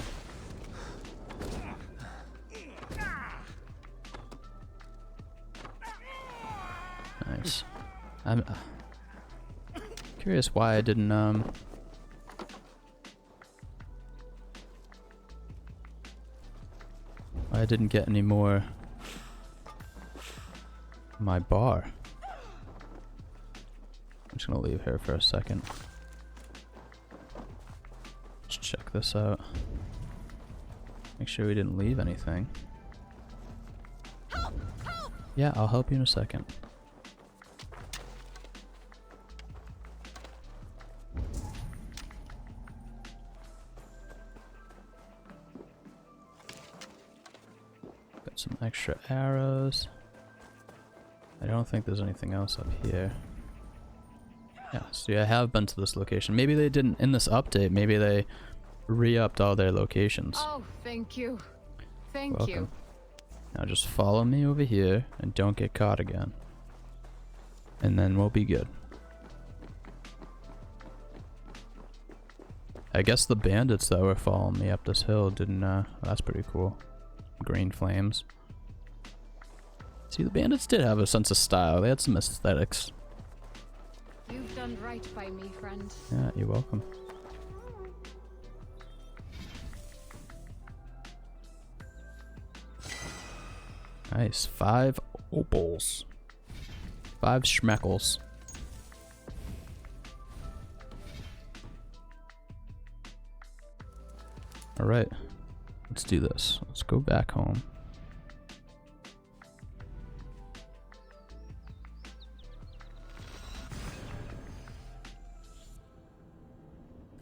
Nice. I'm curious why I didn't why I didn't get any more my bar. I'm just gonna leave here for a second. Let's check this out. Make sure we didn't leave anything. Yeah, I'll help you in a second. Got some extra arrows. I don't think there's anything else up here. Yeah, see, I have been to this location. Maybe they didn't in this update. Maybe they re-upped all their locations. Oh, thank you. Thank Welcome. you. Now just follow me over here and don't get caught again. And then we'll be good. I guess the bandits that were following me up this hill didn't, that's pretty cool. Green flames. See, the bandits did have a sense of style. They had some aesthetics. You've done right by me, friend. Yeah, you're welcome. Nice. 5 opals. 5 schmeckles. Alright. Let's do this. Let's go back home.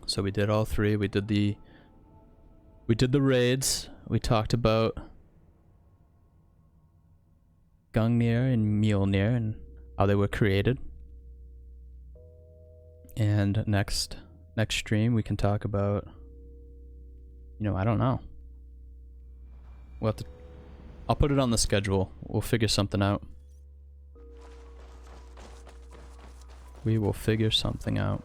So we did all 3. We did the raids. We talked about Gungnir and Mjolnir and how they were created. And next stream we can talk about, you know, I don't know. We'll have to, I'll put it on the schedule. We'll figure something out. We will figure something out.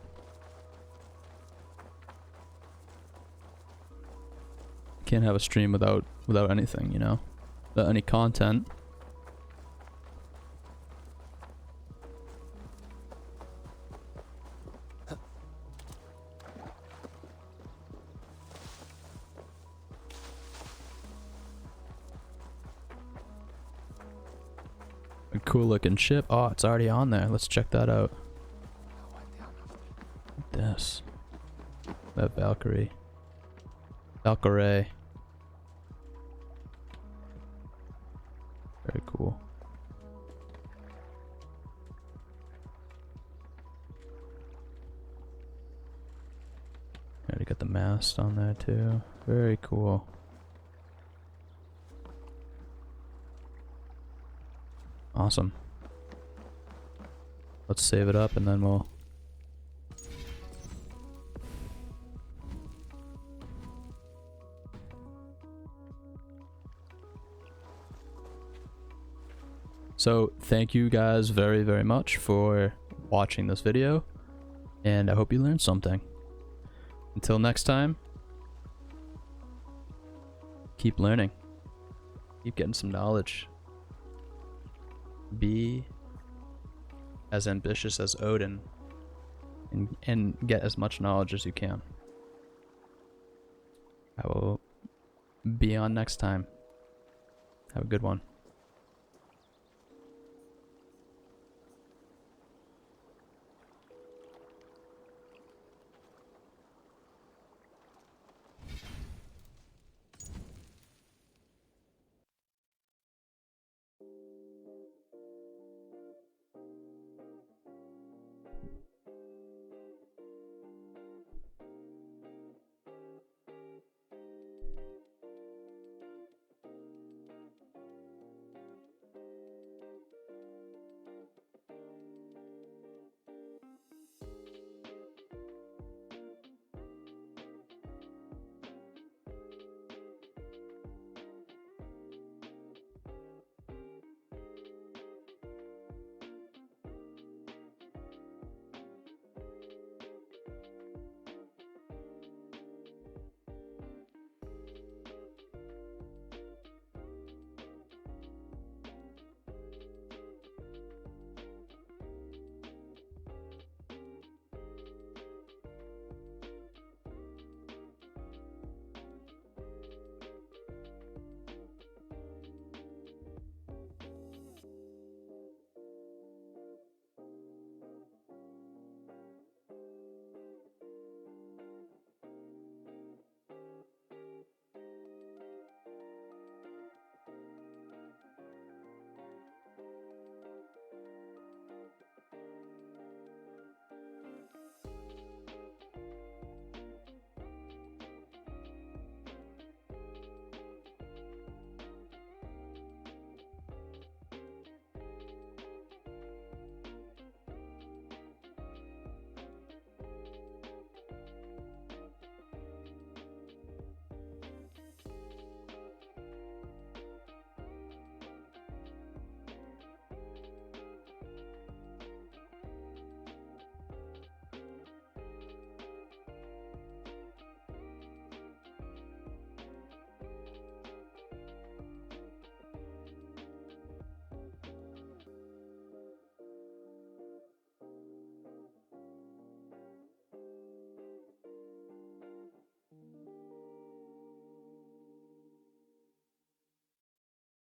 Can't have a stream without anything, you know, without any content. A cool looking ship. Oh, it's already on there. Let's check that out. This. That Valkyrie. Valkyrie. Very cool. Already got the mast on there too. Very cool. Awesome. Let's save it up and then we'll... So thank you guys very, very much for watching this video, and I hope you learned something. Until next time, keep learning, keep getting some knowledge, be as ambitious as Odin, and get as much knowledge as you can. I will be on next time. Have a good one.